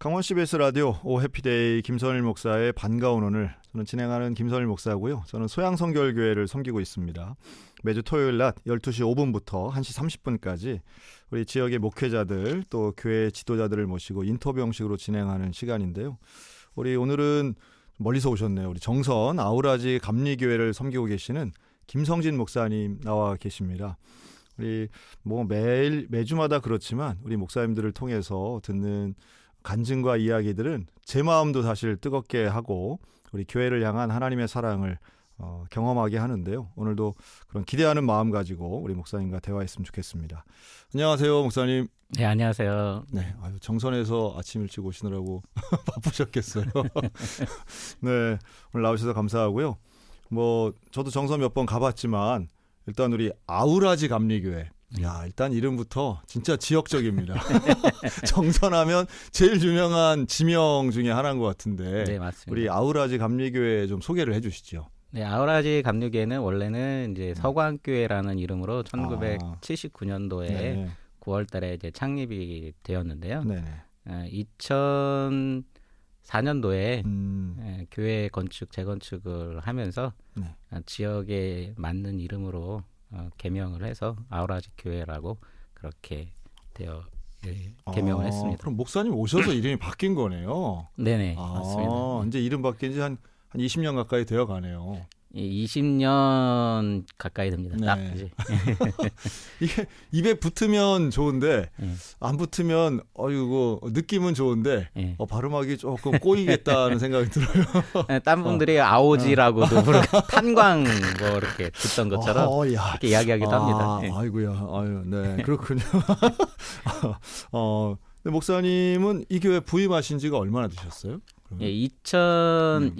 강원 CBS 라디오 오 해피데이 김선일 목사의 반가운 오늘, 저는 진행하는 김선일 목사고요. 저는 소양성결교회를 섬기고 있습니다. 매주 토요일 낮 12시 5분부터 1시 30분까지 우리 지역의 목회자들 또 교회 지도자들을 모시고 인터뷰 형식으로 진행하는 시간인데요. 우리 오늘은 멀리서 오셨네요. 우리 정선 아우라지 감리교회를 섬기고 계시는 김성진 목사님 나와 계십니다. 우리 매주마다 그렇지만 우리 목사님들을 통해서 듣는 간증과 이야기들은 제 마음도 사실 뜨겁게 하고 우리 교회를 향한 하나님의 사랑을 경험하게 하는데요. 오늘도 그런 기대하는 마음 가지고 우리 목사님과 대화했으면 좋겠습니다. 안녕하세요, 목사님. 네, 안녕하세요. 네, 정선에서 아침 일찍 오시느라고 바쁘셨겠어요. 네, 오늘 나오셔서 감사하고요. 저도 정선 몇 번 가봤지만 일단 우리 아우라지 감리교회. 야, 일단 이름부터 진짜 지역적입니다. 정선하면 제일 유명한 지명 중에 하나인 것 같은데. 네, 맞습니다. 우리 아우라지 감리교회 좀 소개를 해주시죠. 네, 아우라지 감리교회는 원래는 이제 서광교회라는 이름으로 1979년도에 네. 9월달에 이제 창립이 되었는데요. 네. 2004년도에 교회 건축 재건축을 하면서 네. 지역에 맞는 이름으로 개명을 해서 아우라지 교회라고 그렇게 개명을 했습니다. 그럼 목사님 오셔서 이름이 바뀐 거네요. 네네, 맞습니다. 이제 이름 바뀐 지 한 20년 가까이 되어 가네요. 20년 가까이 됩니다. 네. 딱 이제. 이게 입에 붙으면 좋은데 안 붙으면 느낌은 좋은데 발음하기 조금 꼬이겠다는 생각이 들어요. 딴 분들이 아오지라고도 부르고 탄광 이렇게 듣던 것처럼 이렇게 이야기하기도 합니다. 아이고야, 네, 그렇군요. 근데 목사님은 이 교회 부임하신 지가 얼마나 되셨어요? 2001년에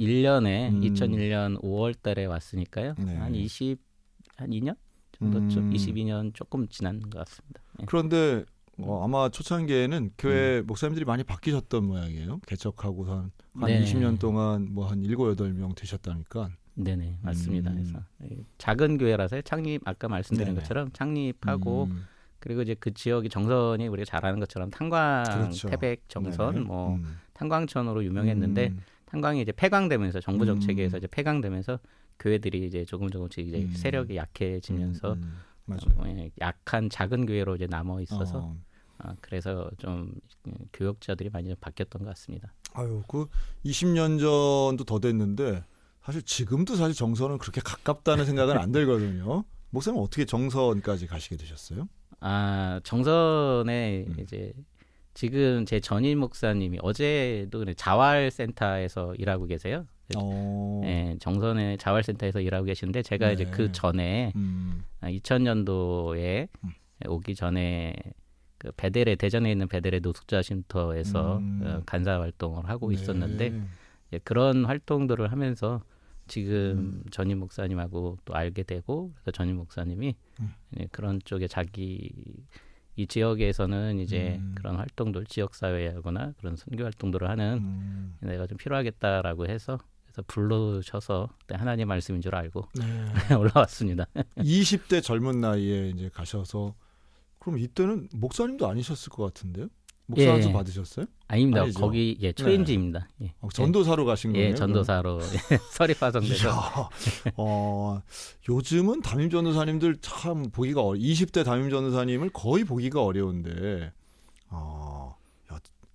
2001년 5월달에 왔으니까요. 네. 한 2년 정도죠. 22년 조금 지난 것 같습니다. 그런데 아마 초창기에는 교회 목사님들이 많이 바뀌셨던 모양이에요. 개척하고선 한 20년 동안 한 7, 8명 되셨다니까. 네네, 맞습니다. 그래서 작은 교회라서 아까 말씀드린 것처럼 창립하고 그리고 이제 그 지역이 정선이 우리가 잘 아는 것처럼 탄광, 그렇죠. 태백, 정선, 탄광천으로 유명했는데 탄광이 이제 폐광되면서 정부 정책에서 이제 폐광되면서 교회들이 이제 조금씩 이제 세력이 약해지면서 약한 작은 교회로 이제 남아 있어서 그래서 좀 교역자들이 많이 바뀌었던 것 같습니다. 그 20년 전도 더 됐는데 사실 지금도 사실 정선은 그렇게 가깝다는 생각은 안 들거든요. 목사님 어떻게 정선까지 가시게 되셨어요? 정선에 이제 지금 제 전임 목사님이 어제도 자활센터에서 일하고 계세요. 네, 정선의 자활센터에서 일하고 계시는데 제가 이제 그 전에 2000년도에 오기 전에 그 대전에 있는 베데레 노숙자 쉼터에서 간사 활동을 하고 있었는데 그런 활동들을 하면서 지금 전임 목사님하고 또 알게 되고 그래서 전임 목사님이 그런 쪽에 이 지역에서는 이제 그런 활동들 지역사회하거나 그런 선교 활동들을 하는 내가 좀 필요하겠다라고 해서 그래서 불러셔서 하나님 말씀인 줄 알고 올라왔습니다. 20대 젊은 나이에 이제 가셔서 그럼 이때는 목사님도 아니셨을 것 같은데요? 목사 안수 받으셨어요? 아닙니다. 아니죠? 거기 초임지입니다. 전도사로 가신 거예요? 전도사로 서립화성돼서. 요즘은 담임 전도사님들 참 보기가 20대 담임 전도사님을 거의 보기가 어려운데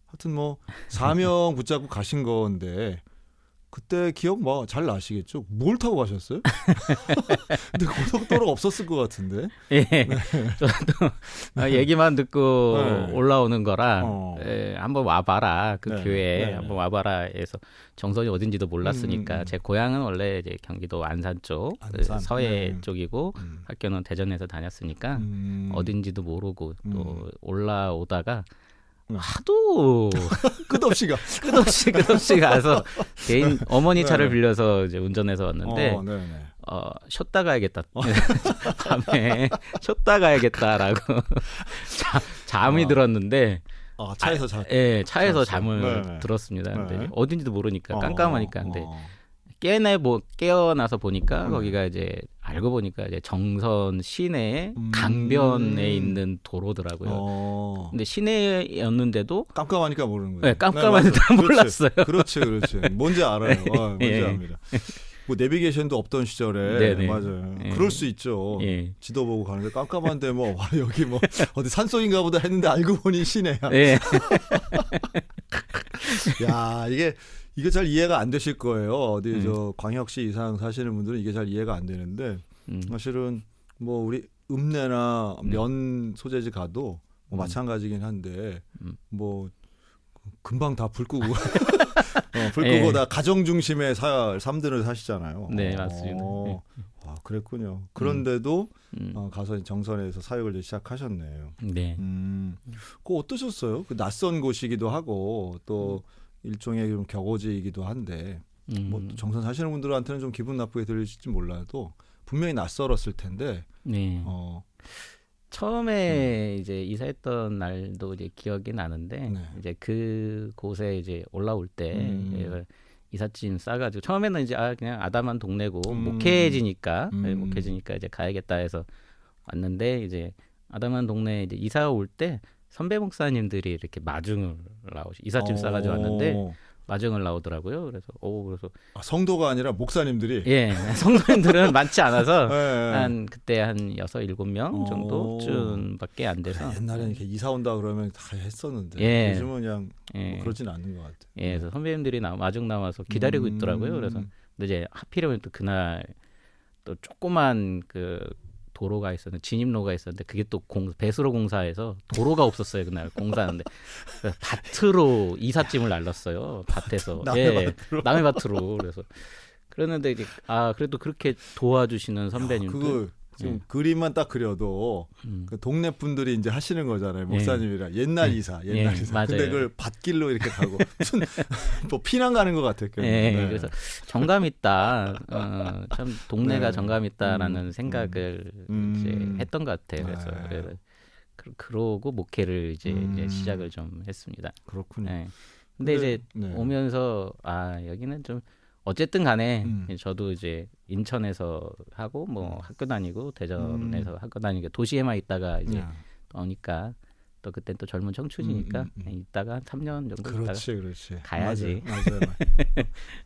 하여튼 사명 붙잡고 가신 건데 그때 기억 잘 나시겠죠? 뭘 타고 가셨어요? 근데 고속도로가 없었을 것 같은데. 저도 얘기만 듣고 올라오는 거라 한번 와봐라 그 교회에 한번 와봐라 해서 정선이 어딘지도 몰랐으니까 제 고향은 원래 이제 경기도 안산 쪽 서해 쪽이고 학교는 대전에서 다녔으니까 어딘지도 모르고 또 올라오다가 하도 끝없이 가서 개인 어머니 차를 빌려서 이제 운전해서 왔는데 쉬었다 가야겠다. 밤에 쉬었다 가야겠다라고 잠이 들었는데 차에서 차에서 잠을 들었습니다. 근데 어딘지도 모르니까 깜깜하니까 근데 깨어나서 보니까 네. 거기가 이제 알고 보니까 이제 정선 시내의 강변에 있는 도로더라고요. 근데 시내였는데도 깜깜하니까 모르는 거예요. 네, 깜깜하니까 맞아요. 몰랐어요. 그렇지. 뭔지 알아요. 뭔지 예. 압니다. 뭐 내비게이션도 없던 시절에 네네. 맞아요. 예. 그럴 수 있죠. 예. 지도 보고 가는데 깜깜한데 뭐 와, 여기 뭐 어디 산속인가 보다 했는데 알고 보니 시내야. 예. 야, 이게 잘 이해가 안 되실 거예요. 어디 저 광역시 이상 사시는 분들은 이게 잘 이해가 안 되는데 사실은 뭐 우리 읍내나 면 소재지 가도 뭐 마찬가지긴 한데 뭐 금방 다 불 끄고 불 끄고 예. 다 가정 중심의 삶들을 사시잖아요. 네, 맞습니다. 아, 그랬군요. 그런데도 가서 정선에서 사역을 이제 시작하셨네요. 네. 그거 어떠셨어요? 그 낯선 곳이기도 하고 또 일종의 좀 격오지이기도 한데 뭐 정선 사시는 분들한테는 좀 기분 나쁘게 들릴지 몰라도 분명히 낯설었을 텐데. 네. 처음에 이제 이사했던 날도 이제 기억이 나는데 네. 이제 그 곳에 이제 올라올 때 이삿짐 싸가지고 처음에는 이제 그냥 아담한 동네고 목회지니까 이제 가야겠다 해서 왔는데 이제 아담한 동네 이제 이사 올 때 선배 목사님들이 이렇게 마중을 이삿짐 싸가지고 왔는데 마중을 나오더라고요. 그래서 성도가 아니라 목사님들이. 예, 성도님들은 많지 않아서 네. 그때 한 6-7명 정도쯤밖에 안 돼서 옛날에는 이렇게 이사 온다 그러면 다 했었는데 예. 요즘은 그냥 뭐 그러진 않는 것 같아요. 예, 그래서 선배님들이 마중 나와서 기다리고 있더라고요. 그래서 근데 이제 하필이면 또 그날 또 조그만 그 도로가 있었는데 진입로가 있었는데 그게 또 배수로 공사해서 도로가 없었어요. 그날 공사하는데 밭으로 이삿짐을 날랐어요. 밭에서 남의 밭으로 그래서 그랬는데 이제 그래도 그렇게 도와주시는 선배님들. 그거 지금 그림만 딱 그려도 그 동네 분들이 이제 하시는 거잖아요. 목사님이랑 옛날 이사. 맞아요. 근데 그걸 밭길로 이렇게 가고 무슨 뭐 피난 가는 것 같아요. 네. 그래서 정감 있다. 참 동네가 네. 정감 있다라는 생각을 이제 했던 것 같아요. 그래서 그러고 목회를 이제 시작을 좀 했습니다. 그렇군요. 네. 근데 이제 네. 오면서 여기는 좀 어쨌든 간에 저도 이제 인천에서 하고 뭐 학교 다니고 대전에서 학교 다니고 도시에만 있다가 이제 오니까 또 그때 또 젊은 청춘이니까 있다가 한 3년 정도 그렇지. 가야지. 맞아요.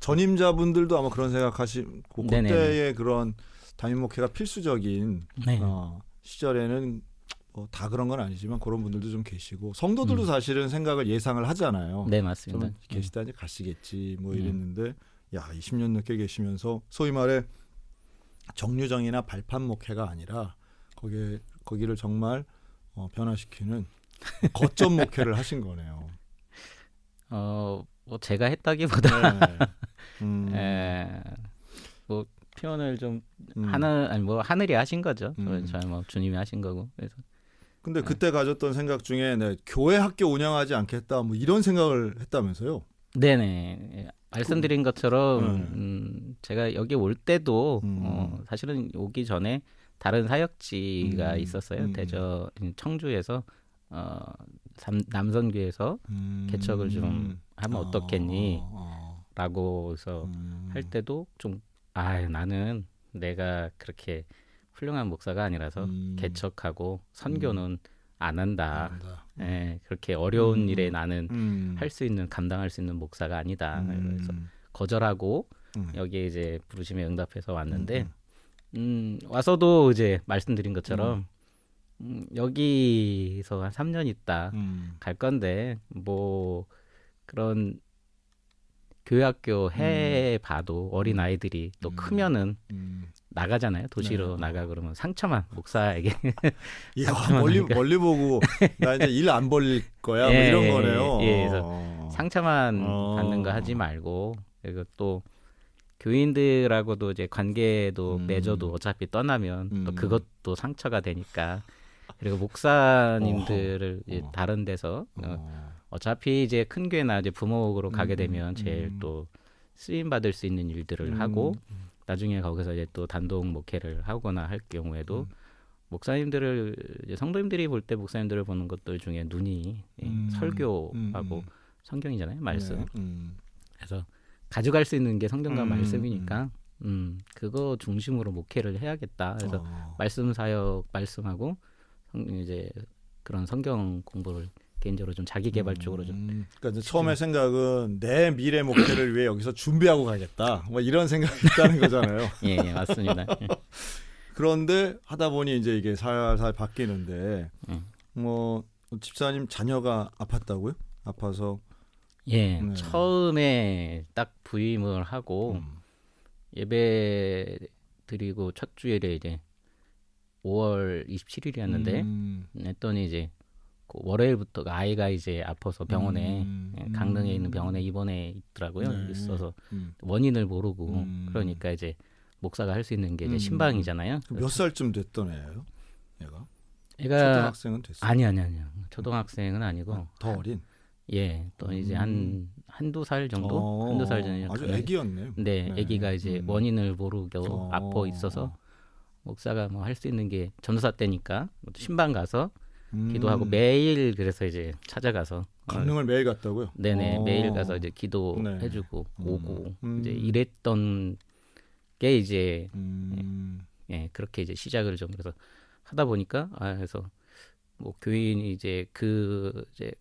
전임자분들도 아마 그런 생각하시고 그때의 그런 담임 목회가 필수적인 시절에는 다 그런 건 아니지만 그런 분들도 좀 계시고 성도들도 사실은 생각을 예상을 하잖아요. 네, 맞습니다. 좀 계시다 이제 가시겠지 뭐 이랬는데 20년 넘게 계시면서 소위 말해 정류정이나 발판 목회가 아니라 거기를 정말 변화시키는 거점 목회를 하신 거네요. 뭐 제가 했다기보다 네. 뭐 표현을 좀 하늘이 하신 거죠. 저는 뭐 주님이 하신 거고. 그래서 근데 그때 가졌던 생각 중에 교회 학교 운영하지 않겠다 뭐 이런 생각을 했다면서요? 네네. 말씀드린 것처럼 제가 여기 올 때도 사실은 오기 전에 다른 사역지가 있었어요. 대전 청주에서 남선교에서 개척을 좀 하면 어떻겠니? 라고 해서 할 때도 좀 나는 내가 그렇게 훌륭한 목사가 아니라서 개척하고 선교는 안 한다. 그렇게 어려운 일에 나는 할 수 있는 감당할 수 있는 목사가 아니다. 그래서 거절하고 여기에 이제 부르심에 응답해서 왔는데 와서도 이제 말씀드린 것처럼 여기서 한 3년 있다 갈 건데 뭐 그런 교회학교 해봐도 어린 아이들이 또 크면은 나가잖아요. 도시로 나가 그러면 상처만 목사에게 멀리 보고 나 이제 일 안 벌릴 거야 뭐 이런 거네요. 그래서 상처만 받는 거 하지 말고 그리고 또 교인들하고도 이제 관계도 맺어도 어차피 떠나면 또 그것도 상처가 되니까 그리고 목사님들을 이제 다른 데서 어차피 이제 큰 교회나 이제 부목으로 가게 되면 제일 또 쓰임 받을 수 있는 일들을 하고 나중에 거기서 이제 또 단독 목회를 하거나 할 경우에도 목사님들을 이제 성도님들이 볼 때 목사님들을 보는 것들 중에 눈이 설교하고 성경이잖아요, 말씀. 그래서 가져갈 수 있는 게 성경과 말씀이니까 그거 중심으로 목회를 해야겠다. 그래서 말씀 사역 말씀하고 이제 그런 성경 공부를 개인적으로 좀 자기 개발적으로 좀. 그러니까 이제 처음에 생각은 내 미래 목표를 위해 여기서 준비하고 가겠다. 뭐 이런 생각이 있다는 거잖아요. 예, 예, 맞습니다. 그런데 하다 보니 이제 이게 살살 바뀌는데 뭐 집사님 자녀가 아팠다고요? 아파서 예, 네. 처음에 딱 부임을 하고 예배 드리고 첫 주일에 이제 5월 27일이었는데 했더니 이제 그 월요일부터 아이가 이제 아파서 병원에 강릉에 있는 병원에 입원해 있더라고요. 네. 있어서 원인을 모르고 그러니까 이제 목사가 할 수 있는 게 이제 신방이잖아요. 몇 살쯤 됐던 애예요? 얘가? 애가 초등학생은 됐어요? 아니요. 초등학생은 아니고 더 어린? 예, 또 이제 한두 살 정도? 한두 살 전이요. 아주 애기였네요. 네, 애기가 이제 원인을 모르고 아파 있어서 목사가 뭐 할 수 있는 게 전도사 때니까 신방 가서 기도하고 매일 그래서 이제 찾아가서 강릉을 매일 갔다고요? 네네, 매일 가서 이제 기도해주고 오고 이제 이랬던 게 이제 예, 그렇게 이제 시작을 좀 그래서 하다 보니까 그래서 뭐 교인이 이제 이제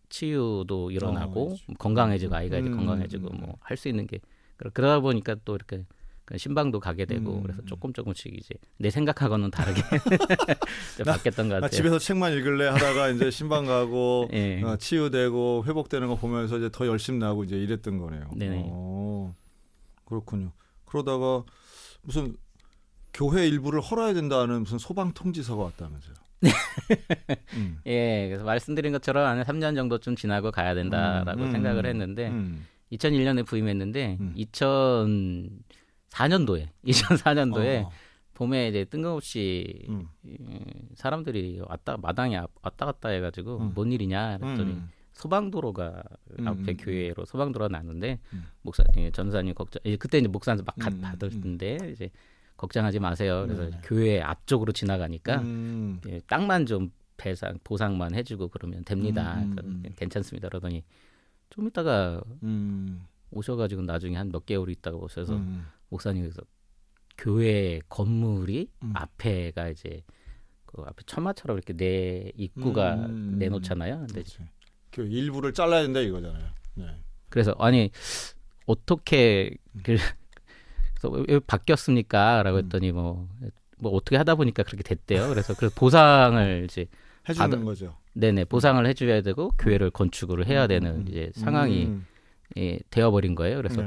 치유도 일어나고 건강해지고 아이가 이제 건강해지고 뭐 할 수 있는 게 그러다 보니까 또 이렇게 신방도 가게 되고 그래서 조금씩 이제 내 생각하고는 다르게 좀 바뀌었던 것 같아요. 집에서 책만 읽을래 하다가 이제 신방 가고 예. 치유되고 회복되는 거 보면서 이제 더 열심 나고 이제 이랬던 거네요. 네네. 그렇군요. 그러다가 무슨 교회 일부를 헐어야 된다는 무슨 소방 통지서가 왔다면서요. 예, 그래서 말씀드린 것처럼 한 3년 정도쯤 지나고 가야 된다라고 생각을 했는데 2001년에 부임했는데 2004년도에 봄에 이제 뜬금없이 사람들이 마당에 왔다 갔다 해가지고 뭔 일이냐 그랬더니 소방도로가 앞에 교회로 소방도로가 나는데 목사님, 전사님 걱정. 그때 이제 목사한테 막 받았는데 이제 걱정하지 마세요. 그래서 교회 앞쪽으로 지나가니까 땅만 좀 보상만 해주고 그러면 됩니다. 괜찮습니다. 그러더니 좀 있다가 오셔가지고 나중에 한 몇 개월 있다가 오셔서 목사님께서 교회 건물이 앞에가 이제 그 앞에 천마처럼 이렇게 내 입구가 내놓잖아요. 근데 그 일부를 잘라야 된다 이거잖아요. 네. 그래서 아니 어떻게 그래서 왜 바뀌었습니까?라고 했더니 뭐 어떻게 하다 보니까 그렇게 됐대요. 그래서 보상을 이제 해주는 거죠. 네네, 보상을 해줘야 되고 교회를 건축을 해야 되는 이제 상황이 되어버린 거예요. 그래서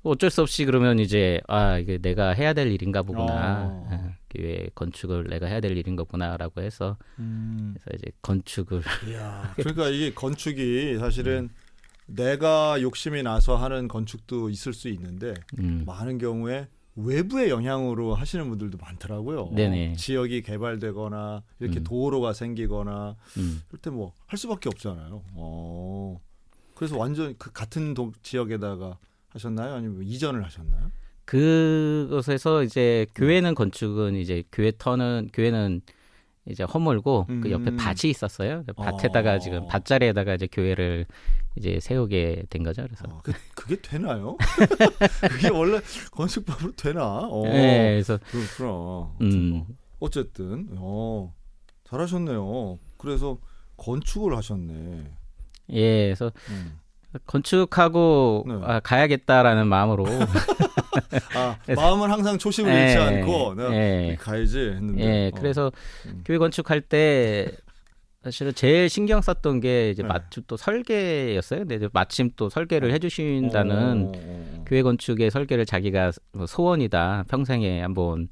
어쩔 수 없이 그러면 이제 이게 내가 해야 될 일인가 보구나. 교회 건축을 내가 해야 될 일인 거구나라고 해서 그래서 이제 건축을. 이야, 그러니까 이게 건축이 사실은 내가 욕심이 나서 하는 건축도 있을 수 있는데 많은 경우에 외부의 영향으로 하시는 분들도 많더라고요. 네네. 지역이 개발되거나 이렇게 도로가 생기거나 그럴 때 뭐 할 수밖에 없잖아요. 그래서 완전 그 같은 지역에다가 하셨나요? 아니면 이전을 하셨나요? 그것에서 이제 교회는 건축은 이제 교회는 이제 허물고 그 옆에 밭이 있었어요. 밭에다가 지금 밭자리에다가 이제 교회를 이제 세우게 된 거죠. 그래서 그게 되나요? 그게 원래 건축법으로 되나? 네, 그래서 그렇구나. 어쨌든 잘하셨네요. 그래서 건축을 하셨네. 예, 그래서 건축하고 가야겠다라는 마음으로 마음은 항상 초심을 잃지 않고 가야지 했는데. 예, 그래서 교회 건축할 때 사실은 제일 신경 썼던 게 이제 마침 또 설계였어요. 근데 이제 마침 또 설계를 해주신다는 교회 건축의 설계를 자기가 소원이다. 평생에 한번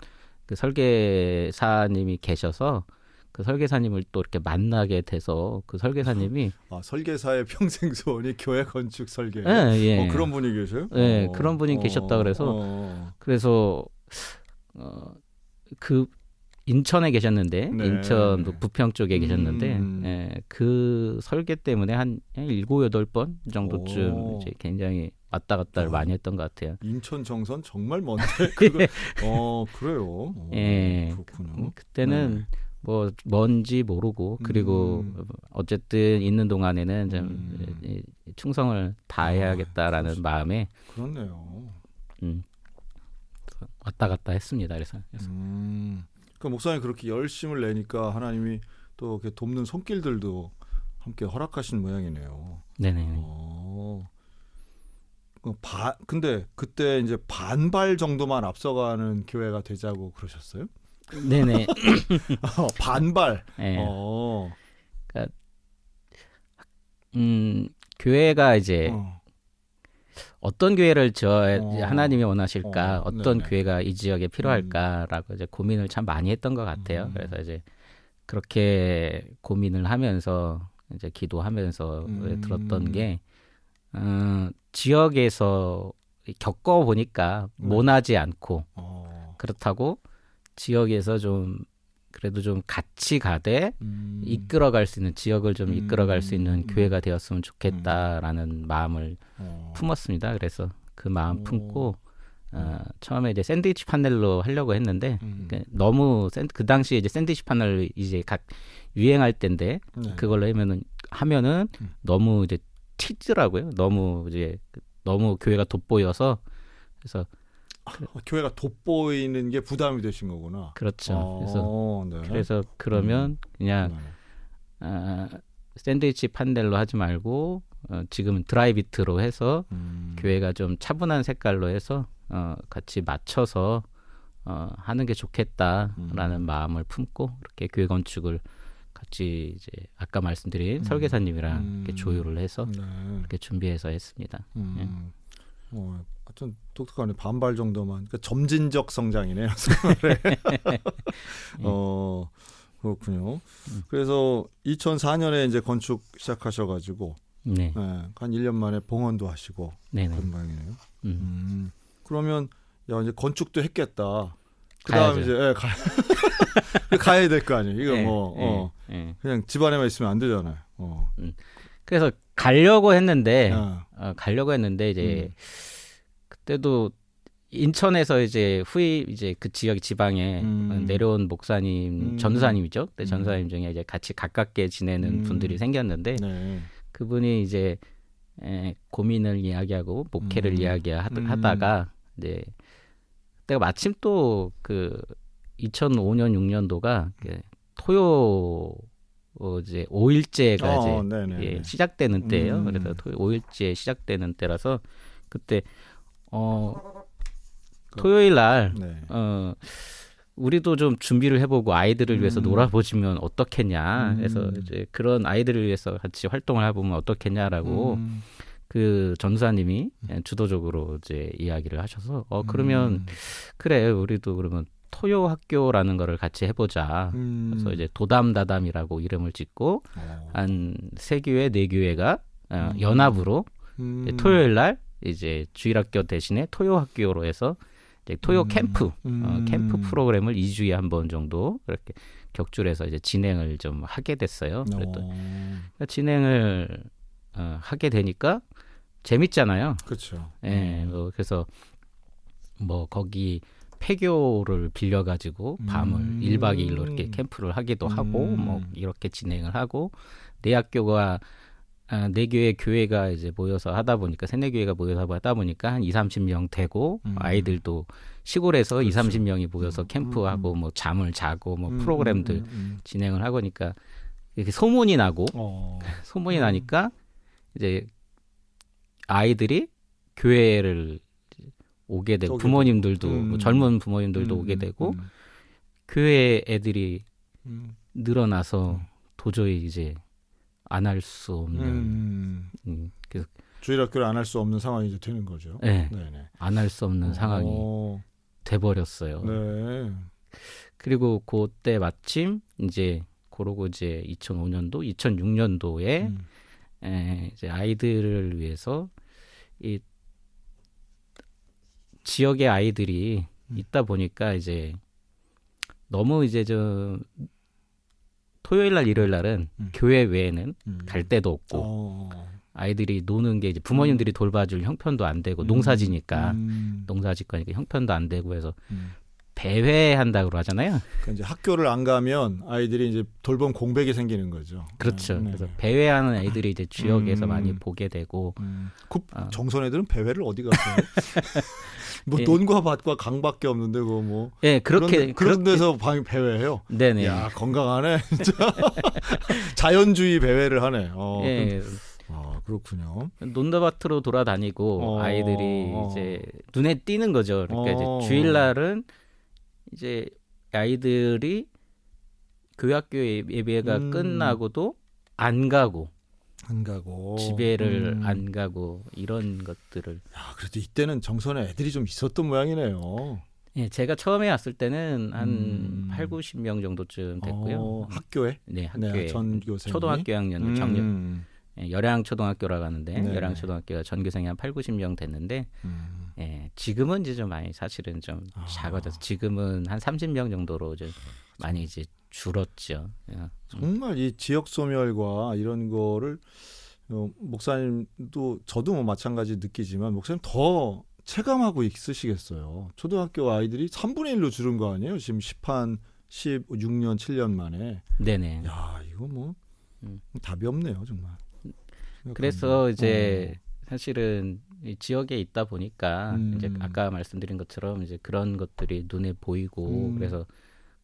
그 설계사님이 계셔서 그 설계사님을 또 이렇게 만나게 돼서 그 설계사님이 설계사의 평생 소원이 교회 건축 설계. 예. 그런 분이 계세요? 네, 그런 분이 계셨다 그래서 그 인천에 계셨는데 인천 부평 쪽에 계셨는데 그 설계 때문에 한 7, 8번 정도쯤 이제 굉장히 왔다 갔다를 많이 했던 것 같아요. 인천 정선 정말 먼데 그래요. 예. 그렇군요. 그때는 뭐 뭔지 모르고 그리고 어쨌든 있는 동안에는 좀 충성을 다해야겠다라는 마음에 그렇네요. 왔다 갔다 했습니다. 그래서 그 목사님 그렇게 열심을 내니까 하나님이 또 이렇게 돕는 손길들도 함께 허락하신 모양이네요. 네네. 근데 그때 이제 반발 정도만 앞서가는 교회가 되자고 그러셨어요? 네네. 반발. 네. 그러니까 교회가 이제 어떤 교회를 하나님이 원하실까, 어떤 네네. 교회가 이 지역에 필요할까라고 이제 고민을 참 많이 했던 것 같아요. 그래서 이제 그렇게 고민을 하면서 이제 기도하면서 들었던 게 지역에서 겪어 보니까 모나지 않고 그렇다고 지역에서 좀 그래도 좀 같이 가되 이끌어갈 수 있는 지역을 좀 이끌어갈 수 있는 교회가 되었으면 좋겠다라는 마음을 품었습니다. 그래서 그 마음 품고 처음에 이제 샌드위치 판넬로 하려고 했는데 너무 그 당시에 이제 샌드위치 판넬 이제 유행할 때인데 그걸로 하면은 너무 이제 튀더라고요. 너무 교회가 돋보여서 그래서 교회가 돋보이는 게 부담이 되신 거구나. 그렇죠. 그래서 그러면 그냥 샌드위치 판넬로 하지 말고 지금은 드라이비트로 해서 교회가 좀 차분한 색깔로 해서 같이 맞춰서 하는 게 좋겠다라는 마음을 품고 이렇게 교회 건축을 같이 이제 아까 말씀드린 설계사님이랑 이렇게 조율을 해서 이렇게 준비해서 했습니다. 하여튼 독특하네. 반발 정도만. 그러니까 점진적 성장이네요. 그렇군요. 그래서 2004년에 이제 건축 시작하셔가지고 한 1년 만에 봉헌도 하시고 그런 모양이네요. 그러면 야 이제 건축도 했겠다. 그다음 이제 가야 될 거 아니에요. 이거 그냥 집안에만 있으면 안 되잖아요. 그래서 가려고 했는데 이제 그때도 인천에서 이제 이제 그 지역 지방에 내려온 목사님 전사님이죠. 그때 전사님 중에 이제 같이 가깝게 지내는 분들이 생겼는데 그분이 이제 고민을 이야기하고 목회를 이야기하다가 이제 그때가 마침 또 그 2005년 6년도가 토요 이제 5일제가 이제 시작되는 때예요. 그래서 5일제 시작되는 때라서 그때 토요일 날 우리도 좀 준비를 해보고 아이들을 위해서 놀아보시면 어떻겠냐. 그래서 이제 그런 아이들을 위해서 같이 활동을 해보면 어떻겠냐라고 그 전사님이 주도적으로 이제 이야기를 하셔서 그러면 그래 우리도 그러면 토요 학교라는 거를 같이 해보자. 그래서 이제 도담다담이라고 이름을 짓고 한 3교회 4교회가 연합으로 토요일 날 이제 주일학교 대신에 토요 학교로 해서 이제 토요 캠프 캠프 프로그램을 2주에 한 번 정도 그렇게 격주해서 이제 진행을 좀 하게 됐어요. 그러니까 진행을 하게 되니까 재밌잖아요. 그렇죠. 그래서 뭐 거기 폐교를 빌려가지고 밤을 1박 2일로 이렇게 캠프를 하기도 하고 뭐 이렇게 진행을 하고 내 학교가 4교회 교회가 이제 모여서 하다 보니까 3-4교회가 모여서 하다 보니까 한 20-30명 되고 아이들도 시골에서 그렇죠. 20-30명이 모여서 캠프하고 뭐 잠을 자고 뭐 프로그램들 진행을 하고니까 이렇게 소문이 나고 소문이 나니까 이제 아이들이 교회를 오게 되고 부모님들도 뭐 젊은 부모님들도 오게 되고 교회 애들이 늘어나서 도저히 이제 안 할 수 없는 그래서 주일학교를 안 할 수 없는 상황이 이제 되는 거죠. 네, 안 할 수 없는 상황이 돼버렸어요. 네. 그리고 그때 마침 이제 그러고 이제 2005년도, 2006년도에 이제 아이들을 위해서 이 지역의 아이들이 있다 보니까 이제 너무 이제 좀 토요일 날 일요일 날은 교회 외에는 갈 데도 없고 아이들이 노는 게 이제 부모님들이 돌봐줄 형편도 안 되고 농사지니까 농사짓거니까 형편도 안 되고 해서 배회한다고 하잖아요. 그러니까 이제 학교를 안 가면 아이들이 이제 돌봄 공백이 생기는 거죠. 그렇죠. 네. 그래서 배회하는 애들이 이제 지역에서 많이 보게 되고 그 정선 애들은 배회를 어디 가서 뭐 예. 논과 밭과 강밖에 없는데 그거 뭐 예, 그렇게 그런 데서 배회해요. 네네. 야 건강하네 진짜. 자연주의 배회를 하네. 예, 아 그렇군요. 논다밭으로 돌아다니고 아이들이 이제 눈에 띄는 거죠. 그러니까 이제 주일날은 이제 아이들이 교학교 예배가 끝나고도 안 가고 집에를 안 가고 이런 것들을. 야 그래도 이때는 정선에 애들이 좀 있었던 모양이네요. 예, 제가 처음에 왔을 때는 한 8, 90명 정도쯤 됐고요. 학교에? 네, 학교에 전교생 초등학교 학년 정년. 예, 열양초등학교라고 하는데 네. 열양초등학교가 전교생이 한 8, 90명 됐는데 예, 지금은 이제 좀 많이 사실은 좀 작아져서 지금은 한 30명 정도로 이제 많이 이제 줄었죠. 예. 정말 이 지역 소멸과 이런 거를 목사님도 저도 뭐 마찬가지 느끼지만 목사님 더 체감하고 있으시겠어요. 초등학교 아이들이 3분의 1로 줄은 거 아니에요? 지금 16년 7년 만에. 네네. 야 이거 뭐 답이 없네요 정말. 그래서 이제 사실은 이 지역에 있다 보니까 이제 아까 말씀드린 것처럼 이제 그런 것들이 눈에 보이고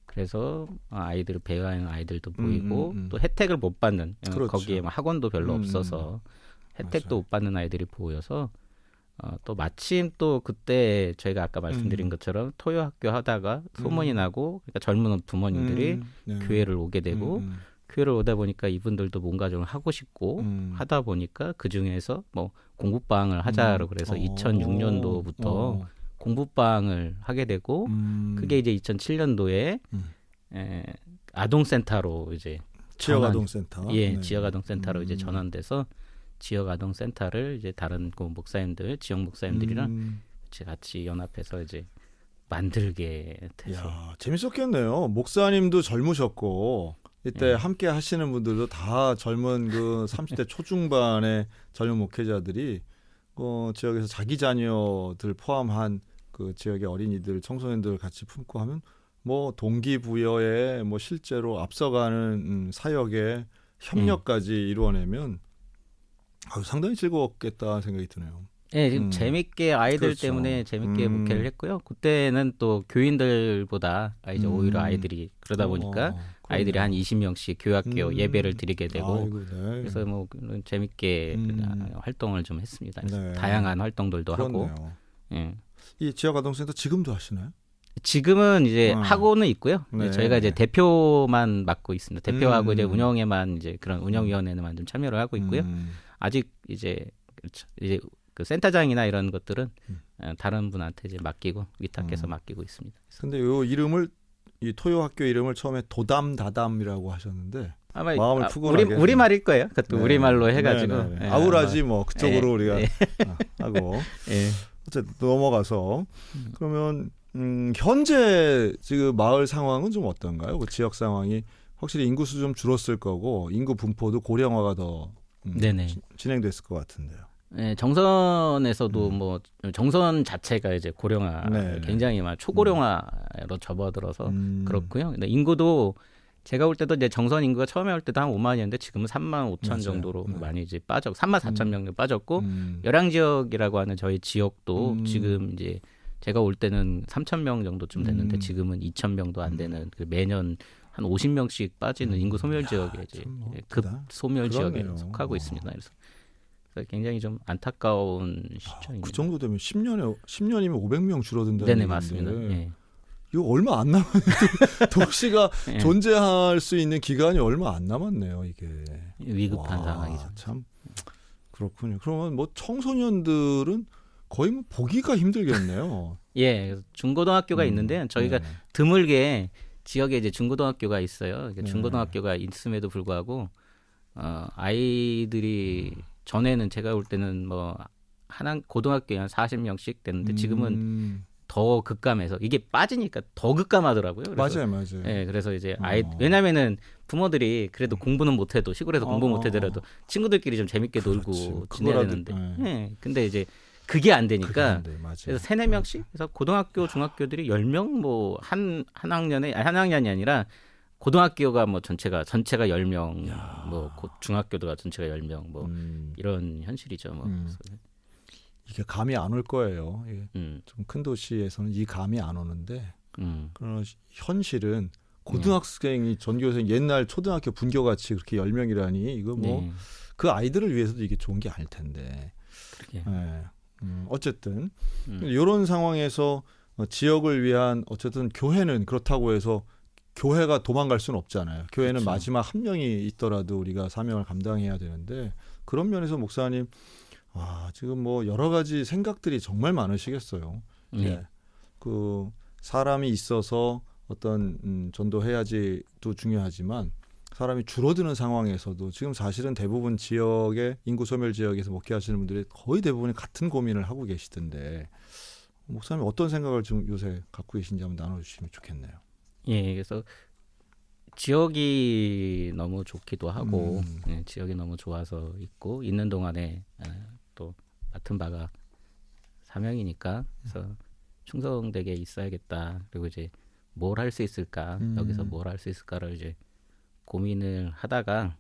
그래서 아이들을 배회하는 아이들도 보이고 또 혜택을 못 받는 그렇죠. 거기에 뭐 학원도 별로 없어서 혜택도 맞아요. 못 받는 아이들이 보여서 또 마침 또 그때 저희가 아까 말씀드린 것처럼 토요학교 하다가 소문이 나고 그러니까 젊은 부모님들이 네. 교회를 오게 되고 교회를 오다 보니까 이분들도 뭔가 좀 하고 싶고 하다 보니까 그 중에서 뭐 공부방을 하자로 그래서 2006년도부터 공부방을 하게 되고 그게 이제 2007년도에 아동센터로 이제 지역 아동센터. 예, 네. 지역 아동센터로 이제 전환돼서 지역 아동센터를 이제 다른 그 목사님들, 지역 목사님들이랑 같이 연합해서 이제 만들게 돼서. 야, 재밌었겠네요. 목사님도 젊으셨고 이때 함께 하시는 분들도 다 젊은 그 30대 초중반의 젊은 목회자들이 지역에서 자기 자녀들 포함한 그 지역의 어린이들, 청소년들 같이 품고 하면 뭐 동기부여에 뭐 실제로 앞서가는 사역의 협력까지 이루어내면 상당히 즐거웠겠다 생각이 드네요. 네, 지금 재밌게 아이들 그렇죠. 때문에 재밌게 목회를 했고요. 그때는 또 교인들보다 이제 오히려 아이들이 그러다 보니까 아이들이 한 20명씩 교학교 예배를 드리게 되고 아이고, 네. 그래서 뭐 재밌게 활동을 좀 했습니다. 그래서 네. 다양한 활동들도 그렇네요. 하고. 예. 이 지역 아동센터 지금도 하시나요? 지금은 이제 하고는 있고요. 네. 저희가 이제 대표만 맡고 있습니다. 대표하고 이제 운영에만 이제 그런 운영위원회에만 좀 참여를 하고 있고요. 아직 이제 그렇죠. 이제 그 센터장이나 이런 것들은 다른 분한테 이제 맡기고 위탁해서 맡기고 있습니다. 근데 요 이름을 이 토요 학교 이름을 처음에 도담다담이라고 하셨는데 아마 마음을 푸근하게 우리 말일 거예요. 그것도 네. 우리말로 해가지고 네, 네, 네. 예, 아우라지 아마. 뭐 그쪽으로 예, 우리가 예. 하고 예. 어쨌든 넘어가서 그러면 현재 지금 마을 상황은 좀 어떤가요? 그 지역 상황이 확실히 인구수 좀 줄었을 거고 인구 분포도 고령화가 더 네네. 진행됐을 것 같은데요. 네, 정선에서도 뭐 정선 자체가 이제 고령화 네, 굉장히 막 초고령화로 접어들어서 그렇고요. 근데 인구도 제가 올 때도 이제 정선 인구가 처음에 올 때도 한 5만이었는데 지금은 3만 5천 맞아요. 정도로 네. 많이 이제 3만 4천 명 정도 빠졌고 열양 지역이라고 하는 저희 지역도 지금 이제 제가 올 때는 3천 명 정도쯤 됐는데 지금은 2천 명도 안 되는 그 매년 한 50명씩 빠지는 인구 소멸 지역에 이제 급 소멸 지역에 그러네요. 속하고 있습니다. 그래서 굉장히 좀 안타까운 시점입니다. 그 정도 되면 10년이면 500명 줄어든다는 네네 얘기인데 맞습니다. 예. 이거 얼마 안 남았는데 도시가 예. 존재할 수 있는 기간이 얼마 안 남았네요. 이게 위급한 와, 상황이죠. 참 그렇군요. 그러면 뭐 청소년들은 거의 뭐 보기가 힘들겠네요. 예, 그래서 중고등학교가 있는데 저희가 네. 드물게 지역에 이제 중고등학교가 있어요. 그러니까 네. 중고등학교가 있음에도 불구하고 아이들이 전에는 제가 올 때는 뭐 고등학교에 한 40명씩 됐는데 지금은 더 급감해서 이게 빠지니까 더 급감하더라고요. 그래서, 맞아요. 예, 그래서 이제 왜냐면은 부모들이 그래도 공부는 못해도 시골에서 공부 못해더라도 친구들끼리 좀 재밌게 그렇지. 놀고 그거라도, 지내야 되는데, 네. 예, 근데 이제 그게 안 그게 되니까 안 돼, 맞아요. 그래서 3-4명씩 그래서 고등학교 중학교들이 10명 뭐 한 학년에 한 학년이 아니라 고등학교가 뭐 전체가 10명 뭐 중학교가 전체가 10명 뭐 이런 현실이죠. 뭐. 이게 감이 안 올 거예요. 음. 좀 큰 도시에서는 이 감이 안 오는데 그런 현실은 네. 고등학생이 전교생 옛날 초등학교 분교같이 그렇게 10명이라니 이거 뭐 네. 그 아이들을 위해서도 이게 좋은 게 아닐 텐데. 그러게. 네. 어쨌든 이런 상황에서 지역을 위한 어쨌든 교회는 그렇다고 해서 교회가 도망갈 수는 없잖아요. 교회는 그렇죠. 마지막 한 명이 있더라도 우리가 사명을 감당해야 되는데 그런 면에서 목사님 지금 뭐 여러 가지 생각들이 정말 많으시겠어요. 네. 예. 그 사람이 있어서 어떤 전도해야지도 중요하지만 사람이 줄어드는 상황에서도 지금 사실은 대부분 지역의 인구 소멸 지역에서 목회하시는 분들이 거의 대부분이 같은 고민을 하고 계시던데 목사님 어떤 생각을 지금 요새 갖고 계신지 한번 나눠주시면 좋겠네요. 예, 그래서 지역이 너무 좋기도 하고 예, 지역이 너무 좋아서 있고 있는 동안에 또 맡은 바가 사명이니까 그래서 충성되게 있어야겠다. 그리고 이제 뭘 할 수 있을까 여기서 뭘 할 수 있을까를 이제 고민을 하다가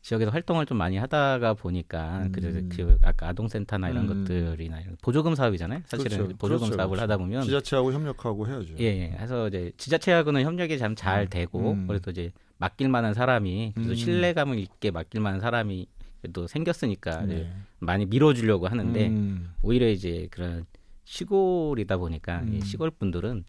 지역에서 활동을 좀 많이 하다가 보니까 그래서 그 아까 아동센터나 이런 것들이나 이런 보조금 사업이잖아요. 사실은 그렇죠. 보조금 그렇죠. 사업을 하다 보면 지자체하고 협력하고 해야죠. 예, 그래서 이제 지자체하고는 협력이 참 잘 되고 그래도 이제 맡길 만한 사람이 그래도 신뢰감을 있게 맡길 만한 사람이 또 생겼으니까 이제 많이 밀어주려고 하는데 오히려 이제 그런 시골이다 보니까 이 시골 분들은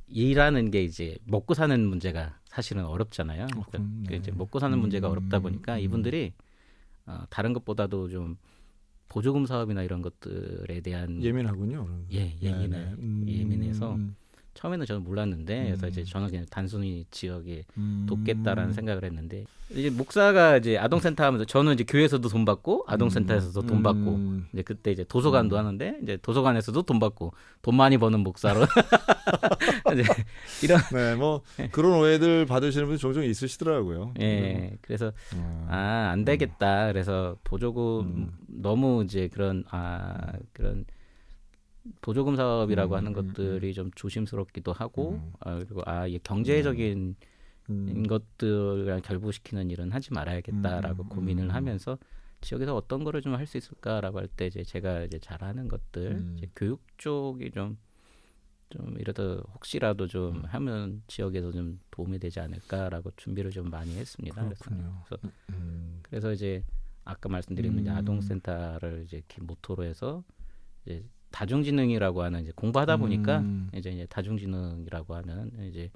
일하는 게 이제 먹고 사는 문제가 사실은 어렵잖아요. 그러니까 이제 먹고 사는 문제가 어렵다 보니까 이분들이 다른 것보다도 좀 보조금 사업이나 이런 것들에 대한 예민하군요. 예민해서 처음에는 저는 몰랐는데 그래서 이제 저는 그냥 단순히 지역에 돕겠다라는 생각을 했는데 이제 목사가 이제 아동센터 하면서 저는 이제 교회에서도 돈 받고 아동센터에서도 돈 받고 이제 그때 이제 도서관도 하는데 이제 도서관에서도 돈 받고 돈 많이 버는 목사로 이제 이런 뭐 그런 오해들 받으시는 분이 종종 있으시더라고요. 예, 그래서 안 되겠다. 그래서 보조금 너무 이제 그런 보조금 사업이라고 하는 것들이 좀 조심스럽기도 하고 그리고 이 경제적인 것들이랑 결부시키는 일은 하지 말아야겠다라고 고민을 하면서 지역에서 어떤 거를 좀 할 수 있을까라고 할 때 이제 제가 이제 잘하는 것들 이제 교육 쪽이 좀 이러다 혹시라도 좀 하면 지역에서 좀 도움이 되지 않을까라고 준비를 좀 많이 했습니다. 그렇군요. 그래서 이제 아까 말씀드린 이제 아동센터를 이제 모토로 해서 이제 다중지능이라고 하는 이제 공부하다 보니까 이제 다중지능이라고 하는 이제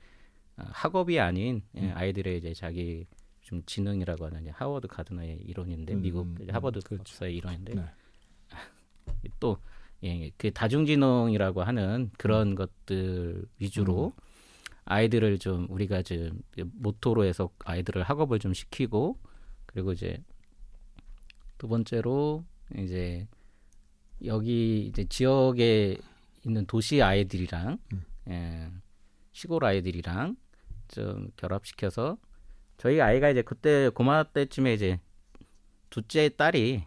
학업이 아닌 아이들의 이제 자기 좀 지능이라고 하는 이제 하워드 가드너의 이론인데 미국 하버드 박사의 이론인데 또 그 다중지능이라고 하는 그런 것들 위주로 아이들을 좀 우리가 좀 모토로 해서 아이들을 학업을 좀 시키고 그리고 이제 두 번째로 이제 여기 이제 지역에 있는 도시 아이들이랑 시골 아이들이랑 좀 결합시켜서 저희 아이가 이제 그때 고마 때쯤에 이제 둘째 딸을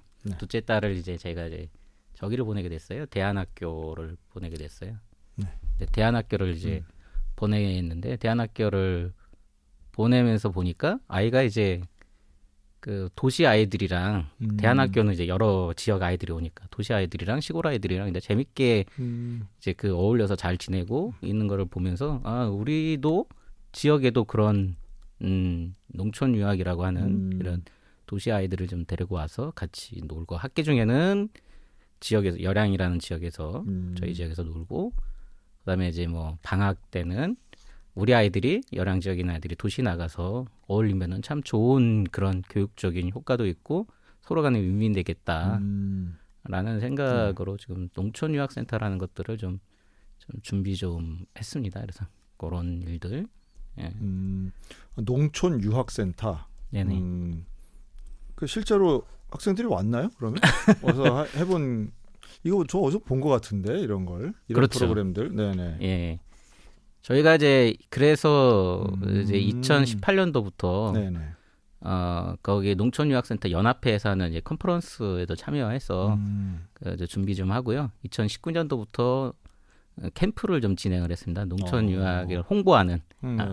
이제 제가 이제 저기를 보내게 됐어요. 대안학교를 보내게 됐어요. 대안학교를 이제 보내는데 대안학교를 보내면서 보니까 아이가 이제 그 도시 아이들이랑 대안학교는 이제 여러 지역 아이들이 오니까 도시 아이들이랑 시골 아이들이랑 이제 재밌게 이제 그 어울려서 잘 지내고 있는 거를 보면서 우리도 지역에도 그런 농촌 유학이라고 하는 이런 도시 아이들을 좀 데리고 와서 같이 놀고 학기 중에는 지역에서 열양이라는 지역에서 저희 지역에서 놀고 그다음에 이제 뭐 방학 때는 우리 아이들이 열양 지역인 아이들이 도시 나가서 어울리면은 참 좋은 그런 교육적인 효과도 있고 서로 간에 윈윈 되겠다라는 생각으로 지금 농촌 유학센터라는 것들을 좀 준비 좀 했습니다. 그래서 그런 일들. 농촌 유학센터. 네네. 그 실제로 학생들이 왔나요? 그러면 어서 해본 이거 저 어디서 본 것 같은데 이런 그렇죠. 프로그램들. 네네. 예. 저희가 이제 그래서 이제 2018년도부터 네네. 거기 농촌유학센터 연합회에서 하는 이제 컨퍼런스에도 참여해서 이제 준비 좀 하고요. 2019년도부터 캠프를 좀 진행을 했습니다. 농촌유학을 홍보하는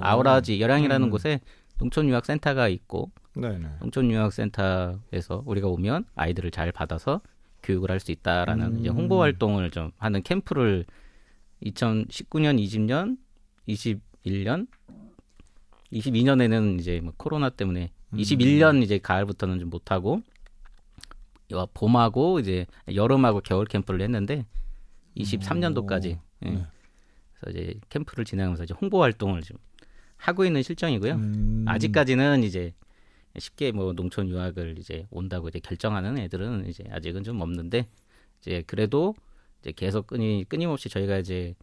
아우라지 열양이라는 곳에 농촌유학센터가 있고 네네. 농촌유학센터에서 우리가 오면 아이들을 잘 받아서 교육을 할 수 있다라는 이제 홍보 활동을 좀 하는 캠프를 2019년, 20년, 21년, 22년에는 이제 뭐 코로나 때문에 21년 이제 가을부터는 좀 못하고 봄하고 이제 여름하고 겨울 캠프를 했는데 23년도까지 그래서 이제 캠프를 진행하면서 이제 홍보 활동을 좀 하고 있는 실정이고요. 아직까지는 이제 쉽게 뭐 농촌 유학을 이제 온다고 이제 결정하는 애들은 이제 아직은 좀 없는데 이제 그래도 이제 계속 끊임없이 저희가 이제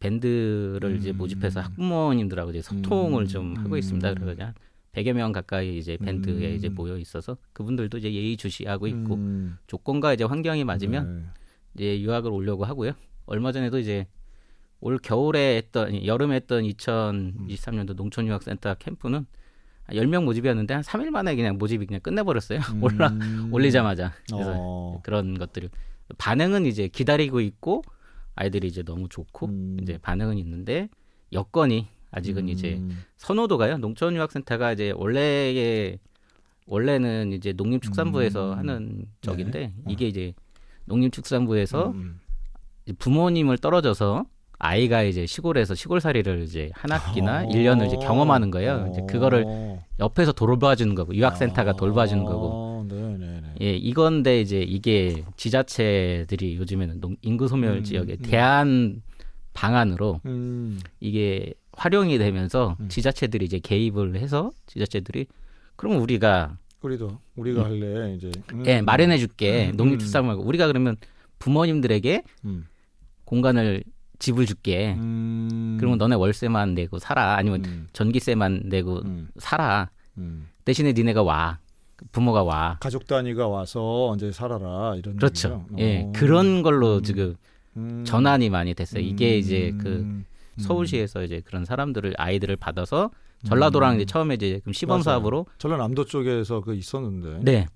밴드를 이제 모집해서 학부모님들하고 이제 소통을 좀 하고 있습니다. 그래서 그냥 100여 명 가까이 이제 밴드에 이제 모여 있어서 그분들도 이제 예의주시하고 있고 조건과 이제 환경이 맞으면 이제 유학을 오려고 하고요. 얼마 전에도 이제 올 겨울에 했던 여름에 했던 2023년도 농촌유학센터 캠프는 10명 모집이었는데 한 3일 만에 그냥 모집이 그냥 끝내버렸어요. 올리자마자. 그래서 그런 것들이 반응은 이제 기다리고 있고 아이들이 이제 너무 좋고 이제 반응은 있는데 여건이 아직은 이제 선호도가요. 농촌유학센터가 이제 원래는 이제 농림축산부에서 하는 적인데 이게 이제 농림축산부에서 부모님을 떨어져서 아이가 이제 시골에서 시골살이를 이제 한 학기나 1년을 이제 경험하는 거예요. 이제 그거를 옆에서 돌봐주는 거고 유학센터가 돌봐주는 거고. 예, 이건데 이제 이게 지자체들이 요즘에는 인구 소멸 지역에 대안 방안으로 이게 활용이 되면서 지자체들이 이제 개입을 해서 지자체들이 그러면 우리가 할래 이제 예, 마련해 줄게. 농림축산부 말고 우리가 그러면 부모님들에게 공간을 집을 줄게. 그러면 너네 월세만 내고 살아. 아니면 전기세만 내고 살아. 대신에 니네가 와. 부모가 와. 가족 단위가 와서 이제 살아라 이런. 그렇죠. 예, 그런 걸로 지금 전환이 많이 됐어요. 이게 이제 그 서울시에서 이제 그런 사람들을 아이들을 받아서 전라도랑 이제 처음에 이제 시범 사업으로 전라남도 쪽에서 그 있었는데. 네,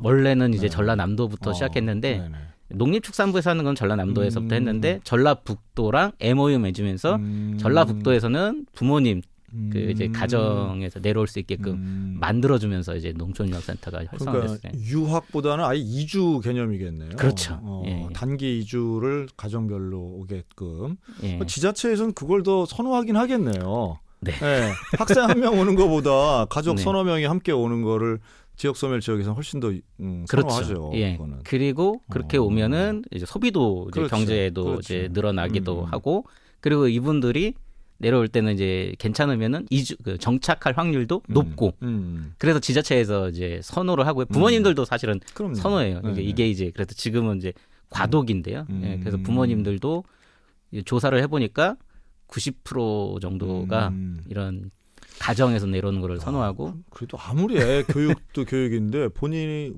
원래는 이제 전라남도부터 시작했는데. 네네. 농림축산부에서 하는 건 전라남도에서부터 했는데 전라북도랑 MOU 맺으면서 전라북도에서는 부모님 그 이제 가정에서 내려올 수 있게끔 만들어주면서 이제 농촌유학센터가 활성화됐어요. 그러니까 유학보다는 아예 이주 개념이겠네요. 그렇죠. 단기 이주를 가정별로 오게끔. 예. 지자체에서는 그걸 더 선호하긴 하겠네요. 네. 네. 학생 한 명 오는 것보다 가족 서너 명이 함께 오는 거를 지역 소멸 지역에서는 훨씬 더 선호하죠. 그렇죠. 예. 그리고 그렇게 오면은 이제 소비도 이제 경제도 이제 늘어나기도 하고 그리고 이분들이 내려올 때는 이제 괜찮으면은 정착할 확률도 높고 그래서 지자체에서 이제 선호를 하고요. 부모님들도 사실은 선호해요. 이게 이제 그래서 지금은 이제 과도기인데요. 예. 그래서 부모님들도 조사를 해보니까 90% 정도가 이런 가정에서 내려오는 거를 선호하고. 그래도 아무리 교육도 교육인데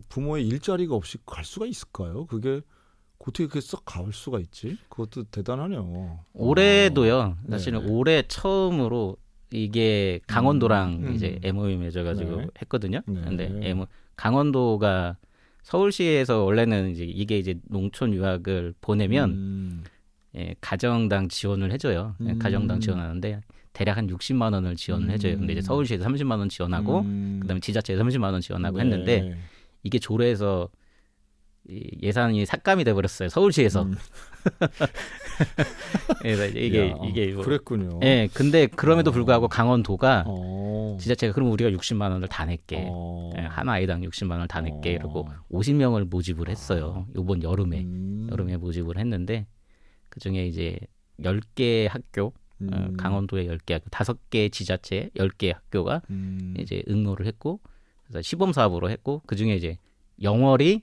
부모의 일자리가 없이 갈 수가 있을까요? 그게 어떻게 썩 갈 수가 있지? 그것도 대단하네요. 올해도요. 사실은 올해 처음으로 이게 강원도랑 이제 MOU 맺어가지고 했거든요. 근데 강원도가 서울시에서 원래는 이게 이제 농촌 유학을 보내면 가정당 지원을 해줘요. 가정당 지원하는데 대략 한 60만 원을 지원을 해줘요. 근데 이제 서울시에서 30만 원 지원하고 그다음에 지자체에서 30만 원 지원하고 했는데 이게 조례에서 예산이 삭감이 돼버렸어요. 서울시에서. 그래서 이게 그랬군요. 예, 근데 그럼에도 불구하고 강원도가 지자체가 그럼 우리가 60만 원을 다 낼게. 한 아이당 60만 원을 다 낼게. 이러고 50명을 모집을 했어요. 이번 여름에 모집을 했는데 그 중에 이제 10개 학교. 강원도에 10개 학교, 5개 지자체 10개 학교가 이제 응모를 했고 그래서 시범 사업으로 했고 그중에 이제 영월이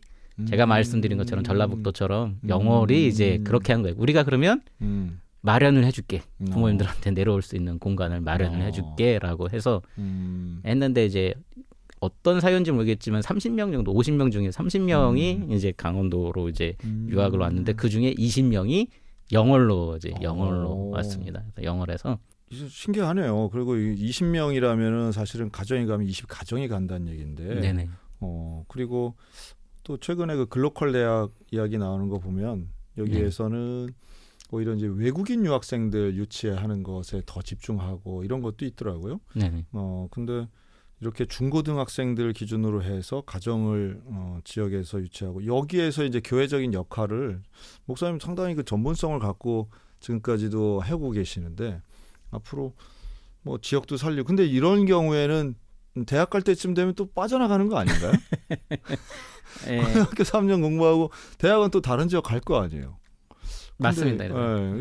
제가 말씀드린 것처럼 전라북도처럼 영월이 이제 그렇게 한 거예요. 우리가 그러면 마련을 해줄게. 부모님들한테 내려올 수 있는 공간을 마련을 해줄게라고 해서 했는데 이제 어떤 사연인지 모르겠지만 30명 정도, 50명 중에 30명이 이제 강원도로 이제 유학을 왔는데 그 중에 20명이 영월로 왔습니다. 영월에서 신기하네요. 그리고 20명이라면은 사실은 가정이 가면 20가정이 간다는 얘기인데. 네네. 그리고 또 최근에 그 글로컬 대학 이야기 나오는 거 보면 여기에서는 오히려 이제 외국인 유학생들 유치하는 것에 더 집중하고 이런 것도 있더라고요. 네네. 근데 이렇게 중고등학생들 기준으로 해서 가정을 지역에서 유치하고 여기에서 이제 교회적인 역할을 목사님 상당히 그 전문성을 갖고 지금까지도 하고 계시는데 앞으로 뭐 지역도 살리고 근데 이런 경우에는 대학 갈 때쯤 되면 또 빠져나가는 거 아닌가요? 예, 고등학교 3년 공부하고 대학은 또 다른 지역 갈 거 아니에요. 맞습니다.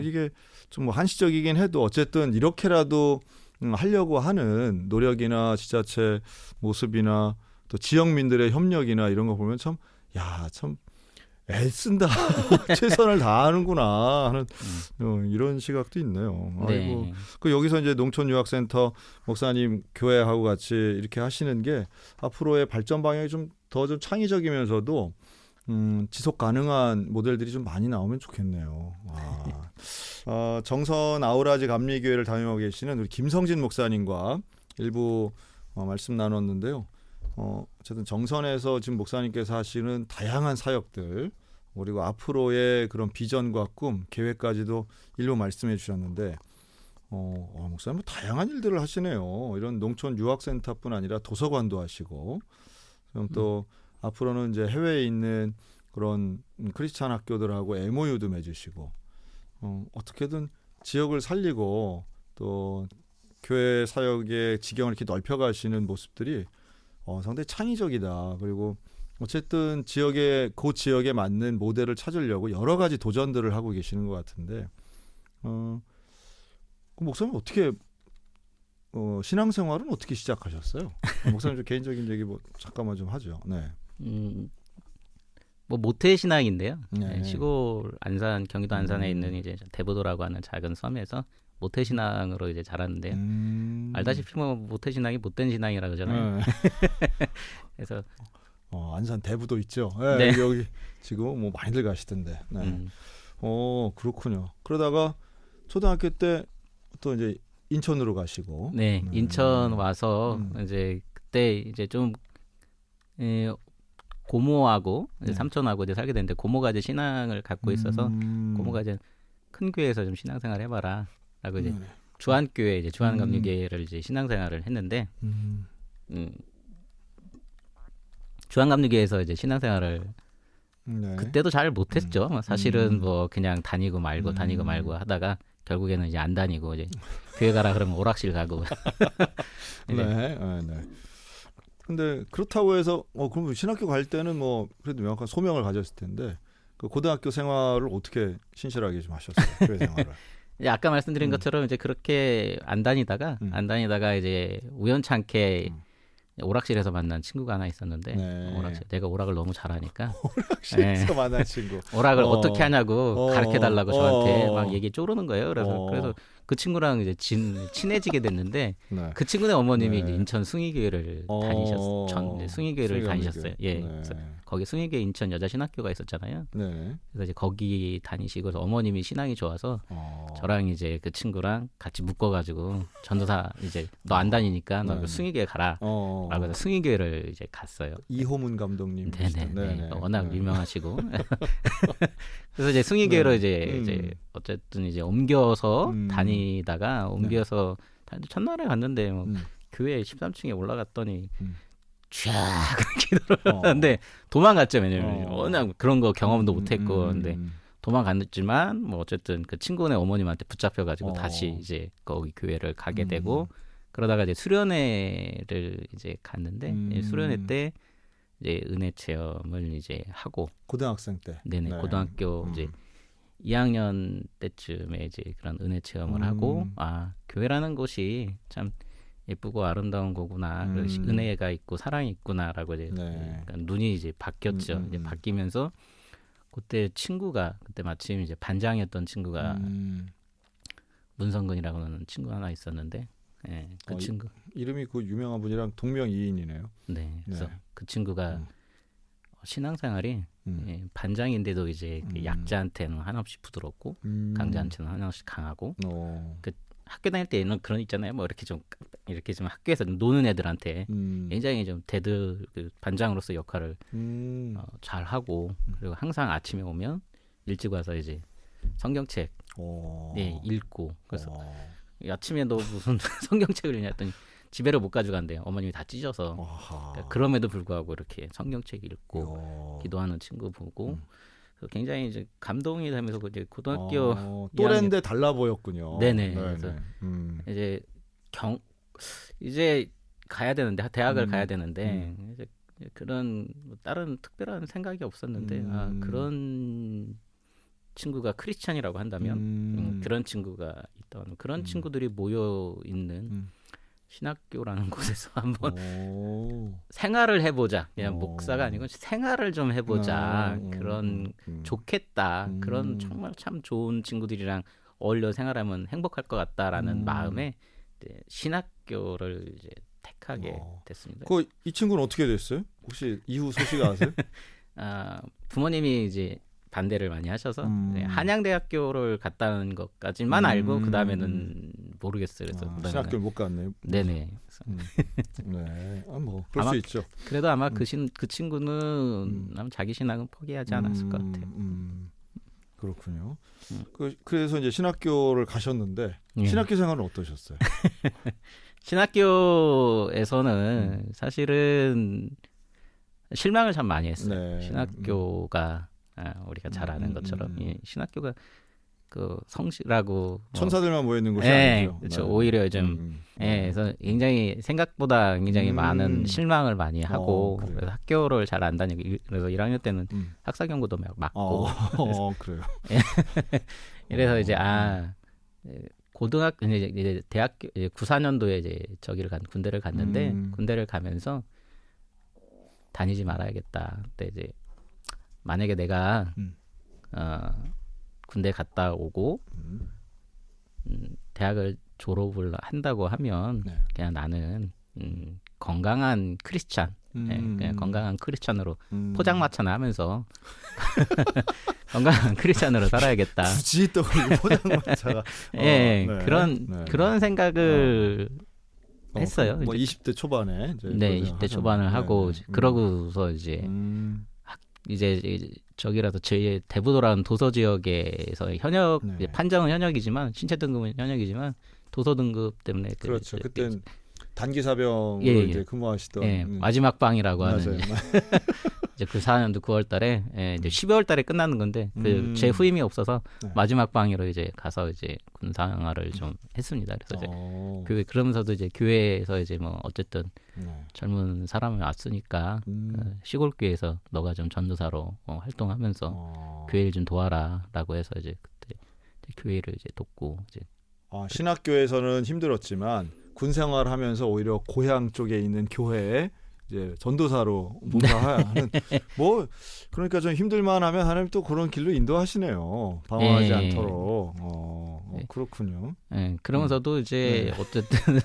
이게 좀 뭐 한시적이긴 해도 어쨌든 이렇게라도 하려고 하는 노력이나 지자체 모습이나 또 지역민들의 협력이나 이런 거 보면 참 애쓴다 최선을 다하는구나 하는 이런 시각도 있네요. 네. 아이고 그 여기서 이제 농촌유학센터 목사님 교회하고 같이 이렇게 하시는 게 앞으로의 발전 방향이 좀 더 좀 창의적이면서도 지속 가능한 모델들이 좀 많이 나오면 좋겠네요. 정선 아우라지 감리교회를 담임하고 계시는 우리 김성진 목사님과 일부 말씀 나눴는데요. 어쨌든 정선에서 지금 목사님께서 하시는 다양한 사역들 그리고 앞으로의 그런 비전과 꿈 계획까지도 일부 말씀해 주셨는데 목사님 뭐 다양한 일들을 하시네요. 이런 농촌 유학센터뿐 아니라 도서관도 하시고 그럼 또 앞으로는 이제 해외에 있는 그런 크리스찬 학교들하고 MOU도 맺으시고 어떻게든 지역을 살리고 또 교회 사역의 지경을 이렇게 넓혀가시는 모습들이 상당히 창의적이다. 그리고 어쨌든 그 지역에 맞는 모델을 찾으려고 여러 가지 도전들을 하고 계시는 것 같은데 그 목사님 어떻게 신앙생활은 어떻게 시작하셨어요? 목사님 좀 개인적인 얘기 뭐 잠깐만 좀 하죠. 네. 뭐 모태 신앙인데요. 네. 시골 안산 경기도 안산에 있는 이제 대부도라고 하는 작은 섬에서 모태 신앙으로 이제 자랐는데요. 알다시피 뭐 모태 신앙이 못된 신앙이라 그러잖아요. 네. 그래서 안산 대부도 있죠. 네. 여기 지금 뭐 많이들 가시던데. 네. 그렇군요. 그러다가 초등학교 때 또 이제 인천으로 가시고. 네, 인천 와서 이제 그때 이제 좀 고모하고 이제 삼촌하고 이제 살게 됐는데 고모가 이제 신앙을 갖고 있어서 고모가 이제 큰 교회에서 좀 신앙생활 해봐라라고 이제 주안교회 이제 주안감리교회를 이제 신앙생활을 했는데 주안감리교회에서 이제 신앙생활을 그때도 잘 못했죠. 사실은 뭐 그냥 다니고 말고 하다가 결국에는 이제 안 다니고 이제 교회 가라 그러면 오락실 가고. 네. 근데 그렇다고 해서 그럼 신학교 갈 때는 뭐 그래도 명확한 소명을 가졌을 텐데 그 고등학교 생활을 어떻게 신실하게 좀 하셨어요? 교회 생활을. 아까 말씀드린 것처럼 이제 그렇게 안 다니다가 이제 우연찮게 오락실에서 만난 친구가 하나 있었는데 내가 오락을 너무 잘하니까 오락실에서 만난 친구 오락을 어떻게 하냐고 가르쳐달라고 저한테 막 얘기 쪼르는 거예요. 그래서 그 친구랑 이제 친해지게 됐는데 그 친구네 어머님이 이제 인천 숭의교회를 숭의교회를 다니셨어요. 예, 그래서 거기 숭의교회 인천 여자신학교가 있었잖아요. 그래서 이제 거기 다니시고 어머님이 신앙이 좋아서 저랑 이제 그 친구랑 같이 묶어가지고 전도사 이제 너 안 다니니까 너 숭의교회 가라. 라고 해서 숭의교회를 이제 갔어요. 이호문 감독님. 네네. 워낙 유명하시고. 그래서 이제 숭의교회로 이제 어쨌든 이제 옮겨서 다니다가 첫날에 갔는데 뭐 교회 13층에 올라갔더니 쫙 기도를 하는데 도망갔죠. 왜냐면 워낙 그런 거 경험도 못했고 근데 도망갔지만 뭐 어쨌든 그 친구네 어머님한테 붙잡혀가지고 다시 이제 거기 교회를 가게 되고 그러다가 이제 수련회를 이제 갔는데 수련회 때 이제 은혜 체험을 이제 하고 고등학생 때. 네네. 고등학교 이제 2학년 때쯤에 이제 그런 은혜 체험을 하고 교회라는 곳이 참 예쁘고 아름다운 거구나. 은혜가 있고 사랑이 있구나라고 이제 그러니까 눈이 이제 바뀌었죠. 이제 바뀌면서 그때 마침 이제 반장이었던 친구가 문성근이라고 하는 친구 하나 있었는데 그 친구 이름이 그 유명한 분이랑 동명이인이네요. 네. 그래서 그 친구가 신앙생활이 반장인데도 이제 그 약자한테는 한없이 부드럽고 강자한테는 한없이 강하고 그 학교 다닐 때는 그런 있잖아요. 뭐 이렇게 좀 학교에서 노는 애들한테 굉장히 좀 그 반장으로서 역할을 잘 하고 그리고 항상 아침에 오면 일찍 와서 이제 성경책 읽고 그래서 아침에 너 무슨 성경책을 읽냐 했더니 집에를 못 가져간대요. 어머님이 다 찢어서. 그러니까 그럼에도 불구하고 이렇게 성경책 읽고 기도하는 친구 보고 굉장히 이제 감동이 되면서 이제 고등학교 또래인데 달라 보였군요. 네네. 그래서 이제 이제 가야 되는데 대학을 가야 되는데 이제 그런 뭐 다른 특별한 생각이 없었는데 그런 친구가 크리스찬이라고 한다면 그런 친구가 있던 그런 친구들이 모여 있는 신학교라는 곳에서 한번 생활을 해보자. 그냥 목사가 아니고 생활을 좀 해보자. 그런 좋겠다. 그런 정말 참 좋은 친구들이랑 어울려 생활하면 행복할 것 같다라는 마음에 이제 신학교를 이제 택하게 됐습니다. 이 친구는 어떻게 됐어요? 혹시 이후 소식 아세요? 부모님이 이제 반대를 많이 하셔서 한양대학교를 갔다는 것까지만 알고 그 다음에는 모르겠어요. 그래서 신학교를 못 갔네요. 네네. 네, 뭐 그럴 수 있죠. 그래도 아마 그 친구는 아마 자기 신학은 포기하지 않았을 것 같아요. 그렇군요. 그래서 이제 신학교를 가셨는데 신학교 생활은 어떠셨어요? 신학교에서는 사실은 실망을 참 많이 했어요. 네. 신학교가 우리가 잘 아는 것처럼 신학교가 그 성실하고 천사들만 모여 있는 곳이 네, 아니죠. 그렇죠. 오히려 좀 그래서 굉장히 생각보다 굉장히 많은 실망을 많이 하고 그래서 학교를 잘 안 다니고 그래서 1학년 때는 학사 경고도 맞고 그래요. 이래서 이제 고등학교 이제 대학교 이제 94년도에 이제 군대를 갔는데 군대를 가면서 다니지 말아야겠다. 그때 이제 만약에 내가 군대 갔다 오고 대학을 졸업을 한다고 하면 그냥 나는 건강한 크리스찬 그냥 건강한 크리스찬으로 포장마차나 하면서 건강한 크리스찬으로 살아야겠다. 굳이 또 포장마차가 그런 생각을 했어요. 뭐 20대 초반에 네, 20대 초반을 하고 그러고서 이제 저기라도 저희 대부도라는 도서 지역에서 현역 판정은 현역이지만 신체 등급은 현역이지만 도서 등급 때문에 그렇죠. 그땐 단기 사병으로 이제 근무하시던 마지막 방이라고 하는 이제 그 4년도 9월달에 이제 12월달에 끝나는 건데 제 후임이 없어서 마지막 방으로 이제 가서 이제 군생활을 좀 했습니다. 그래서 이제 그러면서도 이제 교회에서 이제 뭐 어쨌든 젊은 사람이 왔으니까 시골 교회에서 너가 좀 전도사로 활동하면서 교회를 좀 도와라라고 해서 이제 그때 이제 교회를 이제 돕고 이제 신학교에서는 힘들었지만 군 생활하면서 오히려 고향 쪽에 있는 교회에 이제 전도사로 봉사하는 뭐 그러니까 좀 힘들만하면 하나님 또 그런 길로 인도하시네요. 방황하지 않도록. 그렇군요. 그러면서도 이제 어쨌든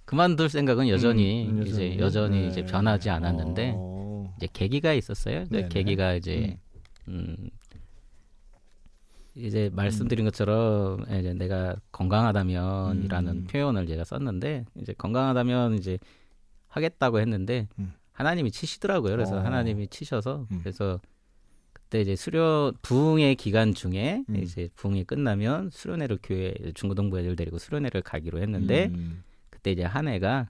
그만둘 생각은 여전히 이제 변하지 않았는데 이제 계기가 있었어요. 계기가 이제 이제 말씀드린 것처럼 이제 내가 건강하다면이라는 표현을 제가 썼는데 이제 건강하다면 이제 하겠다고 했는데 하나님이 치시더라고요. 그래서 하나님이 치셔서 그래서 그때 이제 부흥의 기간 중에 이제 부흥이 끝나면 수련회를 교회 중고등부 애들 데리고 수련회를 가기로 했는데 그때 이제 한 애가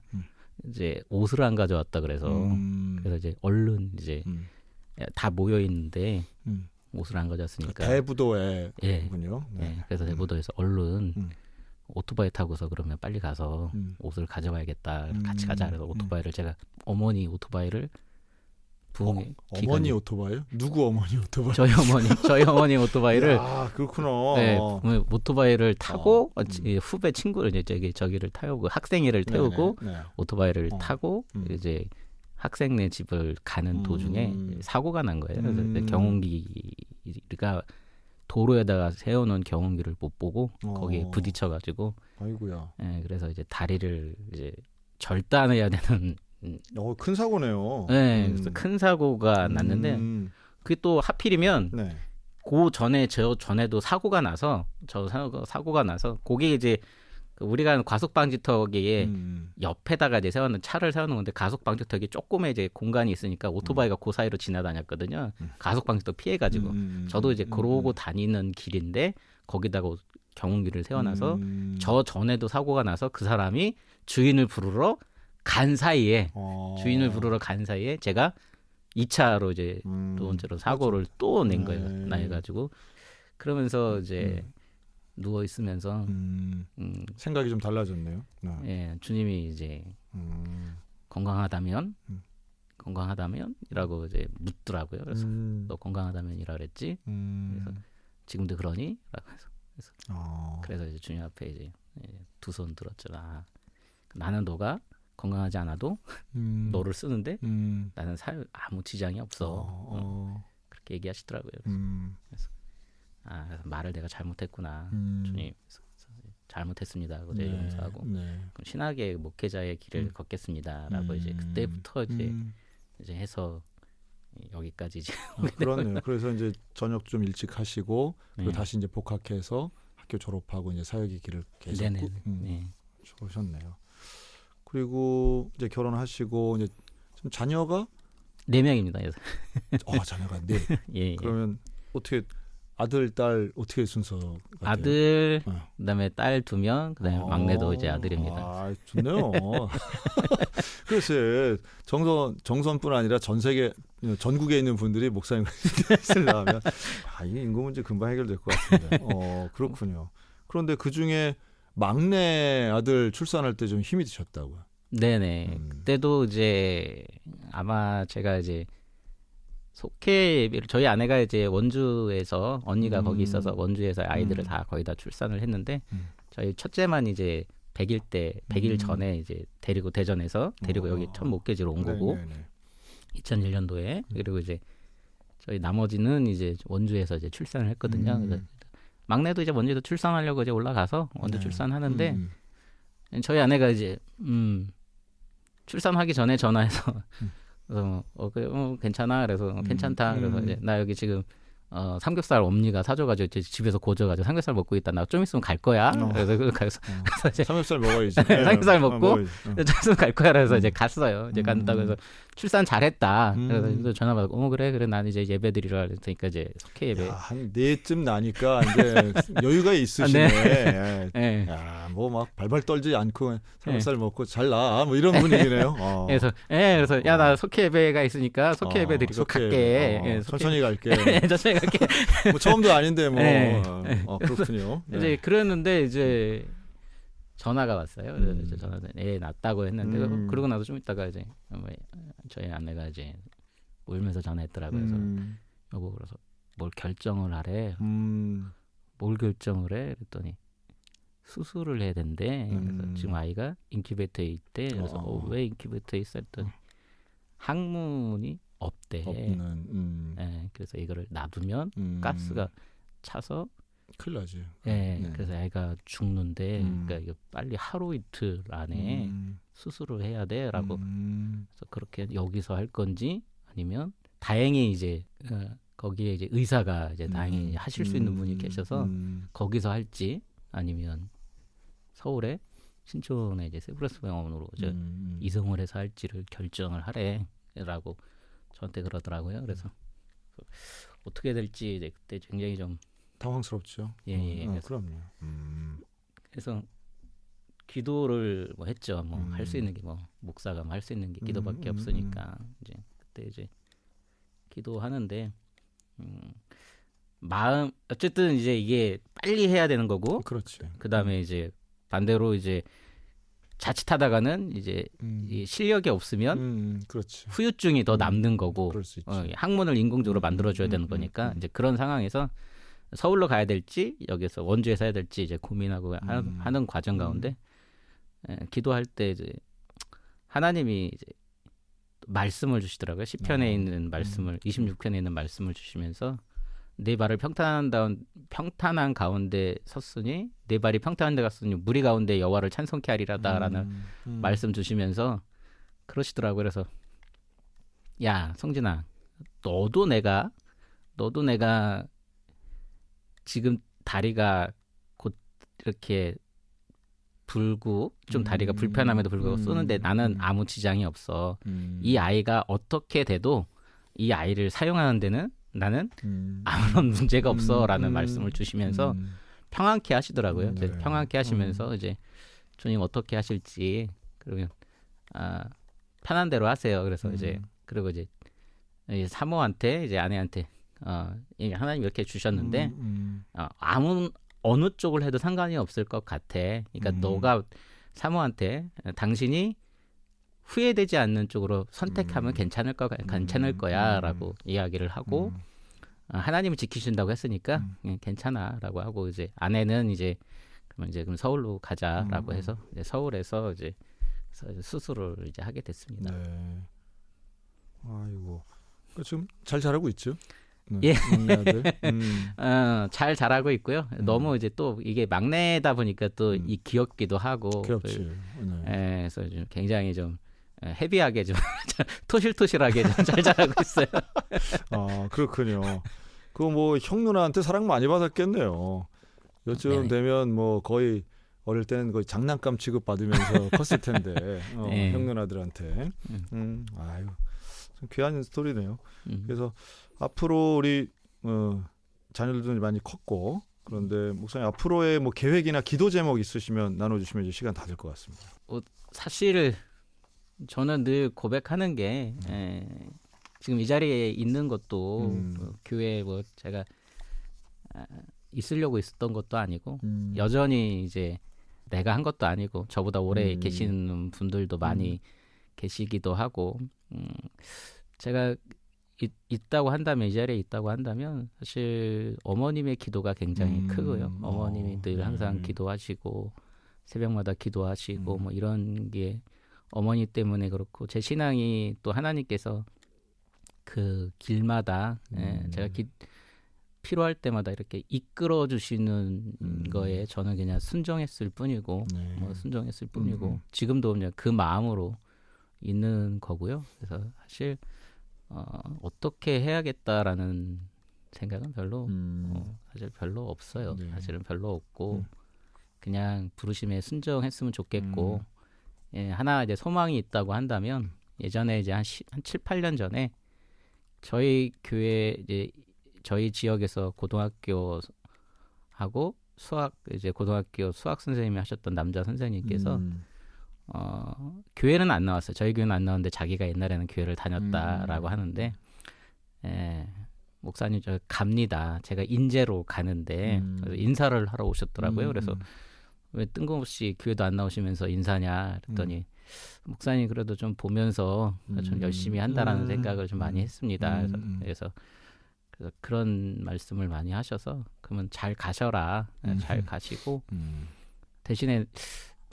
이제 옷을 안 가져왔다 그래서 이제 얼른 이제 다 모여 있는데 옷을 안 가져왔으니까 대부도에군요. 그래서 대부도에서 얼른 오토바이 타고서 그러면 빨리 가서 옷을 가져와야겠다. 같이 가자. 그래서 오토바이를 제가 어머니 오토바이를 어머니 오토바이요? 누구 어머니 오토바이? 저희 어머니 오토바이를 그렇구나. 오토바이를 타고 후배 친구를 이제 저기를 태우고 학생회를 태우고 오토바이를 타고 이제 학생네 집을 가는 도중에 사고가 난 거예요. 그래서 경운기가 도로에다가 세워놓은 경운기를 못 보고 거기에 부딪혀가지고, 아이고야. 그래서 이제 다리를 이제 절단해야 되는. 큰 사고네요. 그래서 큰 사고가 났는데 그게 또 하필이면 전에도 사고가 나서 거기 이제 그 우리가 과속 방지턱에 옆에다가 이제 차를 세워놓은 건데 가속 방지턱이 조금의 이제 공간이 있으니까 오토바이가 그 사이로 지나다녔거든요. 가속 방지턱 피해가지고 저도 이제 그러고 다니는 길인데 거기다가 경운기를 세워놔서 저 전에도 사고가 나서 그 사람이 주인을 부르러 간 사이에 제가 2차로 이제 두 번째로 사고를 또 낸 거예요. 나해가지고 그러면서 이제 누워 있으면서 생각이 좀 달라졌네요. 예, 주님이 이제 건강하다면이라고 이제 묻더라고요. 그래서 너 건강하다면이라 그랬지. 그래서 지금도 그러니? 라고 해서 그래서 이제 주님 앞에 이제 두 손 들었죠. 나는 너가 건강하지 않아도 너를 쓰는데 나는 아무 지장이 없어. 그렇게 얘기하시더라고요. 그래서 그래서 말을 내가 잘못했구나. 주님 잘못했습니다. 하고 이제 용서하고 그럼 신학의 목회자의 길을 걷겠습니다라고 이제 그때부터 이제 해서 여기까지 이제 그렇네요. 그래서 이제 저녁 좀 일찍 하시고 그리고 다시 이제 복학해서 학교 졸업하고 이제 사역의 길을 계속 오셨네요. 그리고 이제 결혼하시고 이제 좀 자녀가 4명입니다. 자녀가 4. 예. 그러면 어떻게 아들, 딸 어떻게 순서가 아들, 그다음에 딸 2명, 그다음에 막내도 이제 아들입니다. 좋네요. 글쎄 정선뿐 아니라 전 세계 전국에 있는 분들이 목사님 있으려면 이 인구 문제 금방 해결될 것 같은데. 그렇군요. 그런데 그 중에 막내 아들 출산할 때 좀 힘이 드셨다고요? 네네. 그때도 이제 아마 제가 이제 저희 아내가 이제 원주에서 언니가 거기 있어서 원주에서 아이들을 다 거의 다 출산을 했는데 저희 첫째만 이제 100일 전에 이제 대전에서 데리고 여기 첫 목회지로 온 거고 2001년도에 그리고 이제 저희 나머지는 이제 원주에서 이제 출산을 했거든요. 그래서 막내도 이제 원주에서 출산하려고 이제 올라가서 원주 출산하는데 저희 아내가 이제 출산하기 전에 전화해서 그래서 괜찮아. 그래서 괜찮다. 그래서 이제 나 여기 지금 삼겹살 엄니가 사줘가지고 집에서 고져가지고 삼겹살 먹고 있다. 나 좀 있으면 갈 거야. 그래서 이제 삼겹살 먹어야지. 삼겹살 먹고 좀 있으면 갈 거야. 그래서 이제 갔어요. 이제 간다고 해서 출산 잘했다. 그래서 전화 받고 그래 난 이제 예배 드리러 가니까 이제 석회 예배 한 4쯤 나니까 이제 여유가 있으시네. 뭐 막 발발 떨지 않고 삼겹살 먹고 잘 나. 뭐 이런 분위기네요. 그래서 야 나 석회 예배가 있으니까 석회 예배 드리고 갈게. 천천히 갈게. 천천히 갈게. 뭐 처음도 아닌데 뭐. 그렇군요. 이제 그랬는데 이제 전화가 왔어요. 그래서 이제 전화는 낳았다고 했는데 그러고 나서 좀 있다가 이제 저희 아내가 이제 울면서 전화했더라고요. 그래서 여보 그래서 뭘 결정을 하래. 뭘 결정을 해? 그랬더니 수술을 해야 된대. 그래서 지금 아이가 인큐베이터에 있대. 그래서 왜 인큐베이터에 있어? 했더니 항문이 없대. 그래서 이거를 놔두면 가스가 차서 큰일 나지. 그래서 애가 죽는데 그러니까 이거 빨리 하루 이틀 안에 수술을 해야 돼라고. 그래서 그렇게 여기서 할 건지 아니면 다행히 이제 거기에 이제 의사가 이제 다행히 하실 수 있는 분이 계셔서 거기서 할지 아니면 서울에 신촌에 이제 세브란스 병원으로 이제 이송을 해서 할지를 결정을 하래라고 저한테 그러더라고요. 그래서 어떻게 될지 이제 그때 굉장히 좀 당황스럽죠. 그럼요. 그래서 기도를 뭐 했죠. 뭐 할 수 있는 게 뭐 목사가 할 수 있는 게 기도밖에 없으니까 이제 그때 이제 기도하는데 마음 어쨌든 이제 이게 빨리 해야 되는 거고. 그렇지. 그다음에 이제 반대로 이제 자칫하다가는 이제 이 실력이 없으면 그렇지. 후유증이 더 남는 거고 그럴 수 있지. 학문을 인공적으로 만들어줘야 되는 거니까 이제 그런 상황에서 서울로 가야 될지 여기서 원주에서 해야 될지 이제 고민하고 하는 과정 가운데 기도할 때 이제 하나님이 이제 말씀을 주시더라고요. 시편에 있는 말씀을 26편에 있는 말씀을 주시면서 내 발을 평탄한 가운데 섰으니 내 발이 평탄한 데 갔으니 무리 가운데 여호와를 찬송케 하리라다라는 말씀 주시면서 그러시더라고요. 그래서 야 성진아 너도 내가 지금 다리가 곧 이렇게 불구 좀 다리가 불편함에도 불구하고 쏘는데 나는 아무 지장이 없어. 이 아이가 어떻게 돼도 이 아이를 사용하는 데는 나는 아무런 문제가 없어라는 말씀을 주시면서 평안케 하시더라고요. 네. 평안케 하시면서 이제 주님 어떻게 하실지 그러면 편한 대로 하세요. 그래서 이제 그리고 이제 사모한테 이제 아내한테 이게 하나님 이렇게 주셨는데 어느 쪽을 해도 상관이 없을 것 같아. 그러니까 너가 사모한테 당신이 후회되지 않는 쪽으로 선택하면 괜찮을 거야라고 이야기를 하고 하나님을 지키신다고 했으니까 괜찮아라고 하고 이제 아내는 이제 그럼 서울로 가자라고 해서 이제 서울에서 이제 수술을 이제 하게 됐습니다. 네. 아이고 지금 잘 자라고 있죠? 네. 예. 막내 아들. 잘 자라고 있고요. 너무 이제 또 이게 막내다 보니까 또 이 귀엽기도 하고. 귀엽지. 네. 그래서 좀 굉장히 좀 헤비하게 좀 토실토실하게 좀 잘 자라고 있어요. 아 그렇군요. 그거 뭐 형 누나한테 사랑 많이 받았겠네요. 요즘 네네. 되면 뭐 거의 어릴 때는 거의 장난감 취급 받으면서 컸을 텐데 네. 형 누나들한테. 아유 좀 귀한 스토리네요. 그래서 앞으로 우리 자녀들도 많이 컸고 그런데 목사님 앞으로의 뭐 계획이나 기도 제목 있으시면 나눠주시면 이제 시간 다 될 것 같습니다. 사실 저는 늘 고백하는 게 지금 이 자리에 있는 것도 교회에 뭐 제가 있으려고 있었던 것도 아니고 여전히 이제 내가 한 것도 아니고 저보다 오래 계시는 분들도 많이 계시기도 하고 제가 있다고 한다면 이 자리에 있다고 한다면 사실 어머님의 기도가 굉장히 크고요. 어머님이 늘 항상 기도하시고 새벽마다 기도하시고 뭐 이런 게 어머니 때문에 그렇고 제 신앙이 또 하나님께서 그 길마다 제가 필요할 때마다 이렇게 이끌어 주시는 거에 저는 그냥 순종했을 뿐이고 순종했을 뿐이고 지금도 그냥 그 마음으로 있는 거고요. 그래서 사실 어떻게 해야겠다라는 생각은 별로 사실 별로 없어요. 네. 사실은 별로 없고 그냥 부르심에 순종했으면 좋겠고 하나 이제 소망이 있다고 한다면 예전에 이제 한 7, 8년 전에 저희 교회 이제 저희 지역에서 고등학교 하고 고등학교 수학 선생님이 하셨던 남자 선생님께서 교회는 안 나왔어요. 저희 교회는 안 나왔는데 자기가 옛날에는 교회를 다녔다라고 하는데 목사님 저 갑니다. 제가 인제로 가는데 그래서 인사를 하러 오셨더라고요. 그래서 왜 뜬금없이 교회도 안 나오시면서 인사냐 그랬더니 목사님 그래도 좀 보면서 좀 열심히 한다라는 생각을 좀 많이 했습니다. 그래서 그런 말씀을 많이 하셔서 그러면 잘 가셔라. 잘 가시고 대신에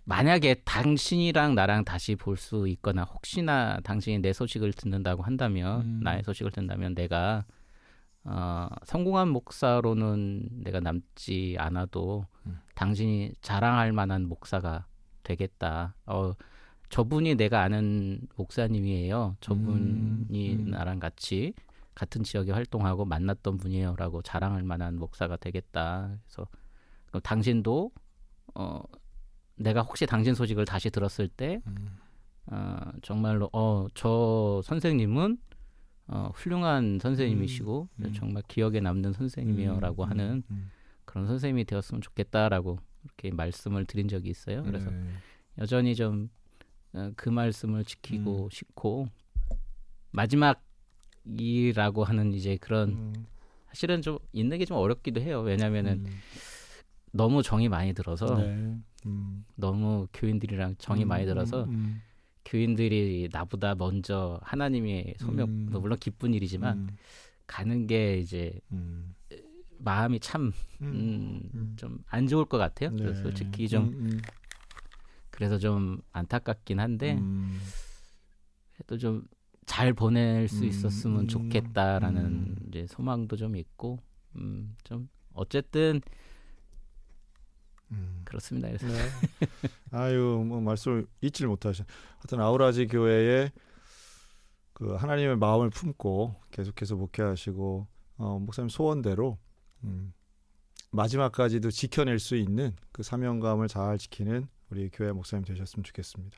만약에 당신이랑 나랑 다시 볼 수 있거나 혹시나 당신이 내 소식을 듣는다고 한다면 나의 소식을 듣는다면 내가 성공한 목사로는 내가 남지 않아도 당신이 자랑할 만한 목사가 되겠다. 저분이 내가 아는 목사님이에요. 저분이 나랑 같이 같은 지역에 활동하고 만났던 분이에요라고 자랑할 만한 목사가 되겠다. 그래서 그럼 당신도 내가 혹시 당신 소식을 다시 들었을 때 정말로 저 선생님은 훌륭한 선생님이시고 정말 기억에 남는 선생님이요라고 하는 그런 선생님이 되었으면 좋겠다라고 이렇게 말씀을 드린 적이 있어요. 그래서 여전히 좀 그 말씀을 지키고 싶고 마지막이라고 하는 이제 그런 사실은 좀 있는 게 좀 어렵기도 해요. 왜냐하면은 너무 정이 많이 들어서 너무 교인들이랑 정이 많이 들어서 교인들이 나보다 먼저 하나님의 소명 물론 기쁜 일이지만 가는 게 이제 마음이 참 좀 안 좋을 것 같아요. 그래서 솔직히 좀 그래서 좀 안타깝긴 한데 또 좀 잘 보낼 수 있었으면 좋겠다라는 이제 소망도 좀 있고 좀 어쨌든 그렇습니다. 그래서 네. 아유 뭐 말씀을 잊질 못하셔. 하여튼 아우라지 교회에 그 하나님의 마음을 품고 계속해서 목회하시고 목사님 소원대로 마지막까지도 지켜낼 수 있는 그 사명감을 잘 지키는 우리 교회 목사님 되셨으면 좋겠습니다.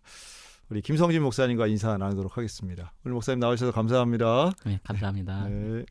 우리 김성진 목사님과 인사 나누도록 하겠습니다. 오늘 목사님 나오셔서 감사합니다. 네, 감사합니다. 네.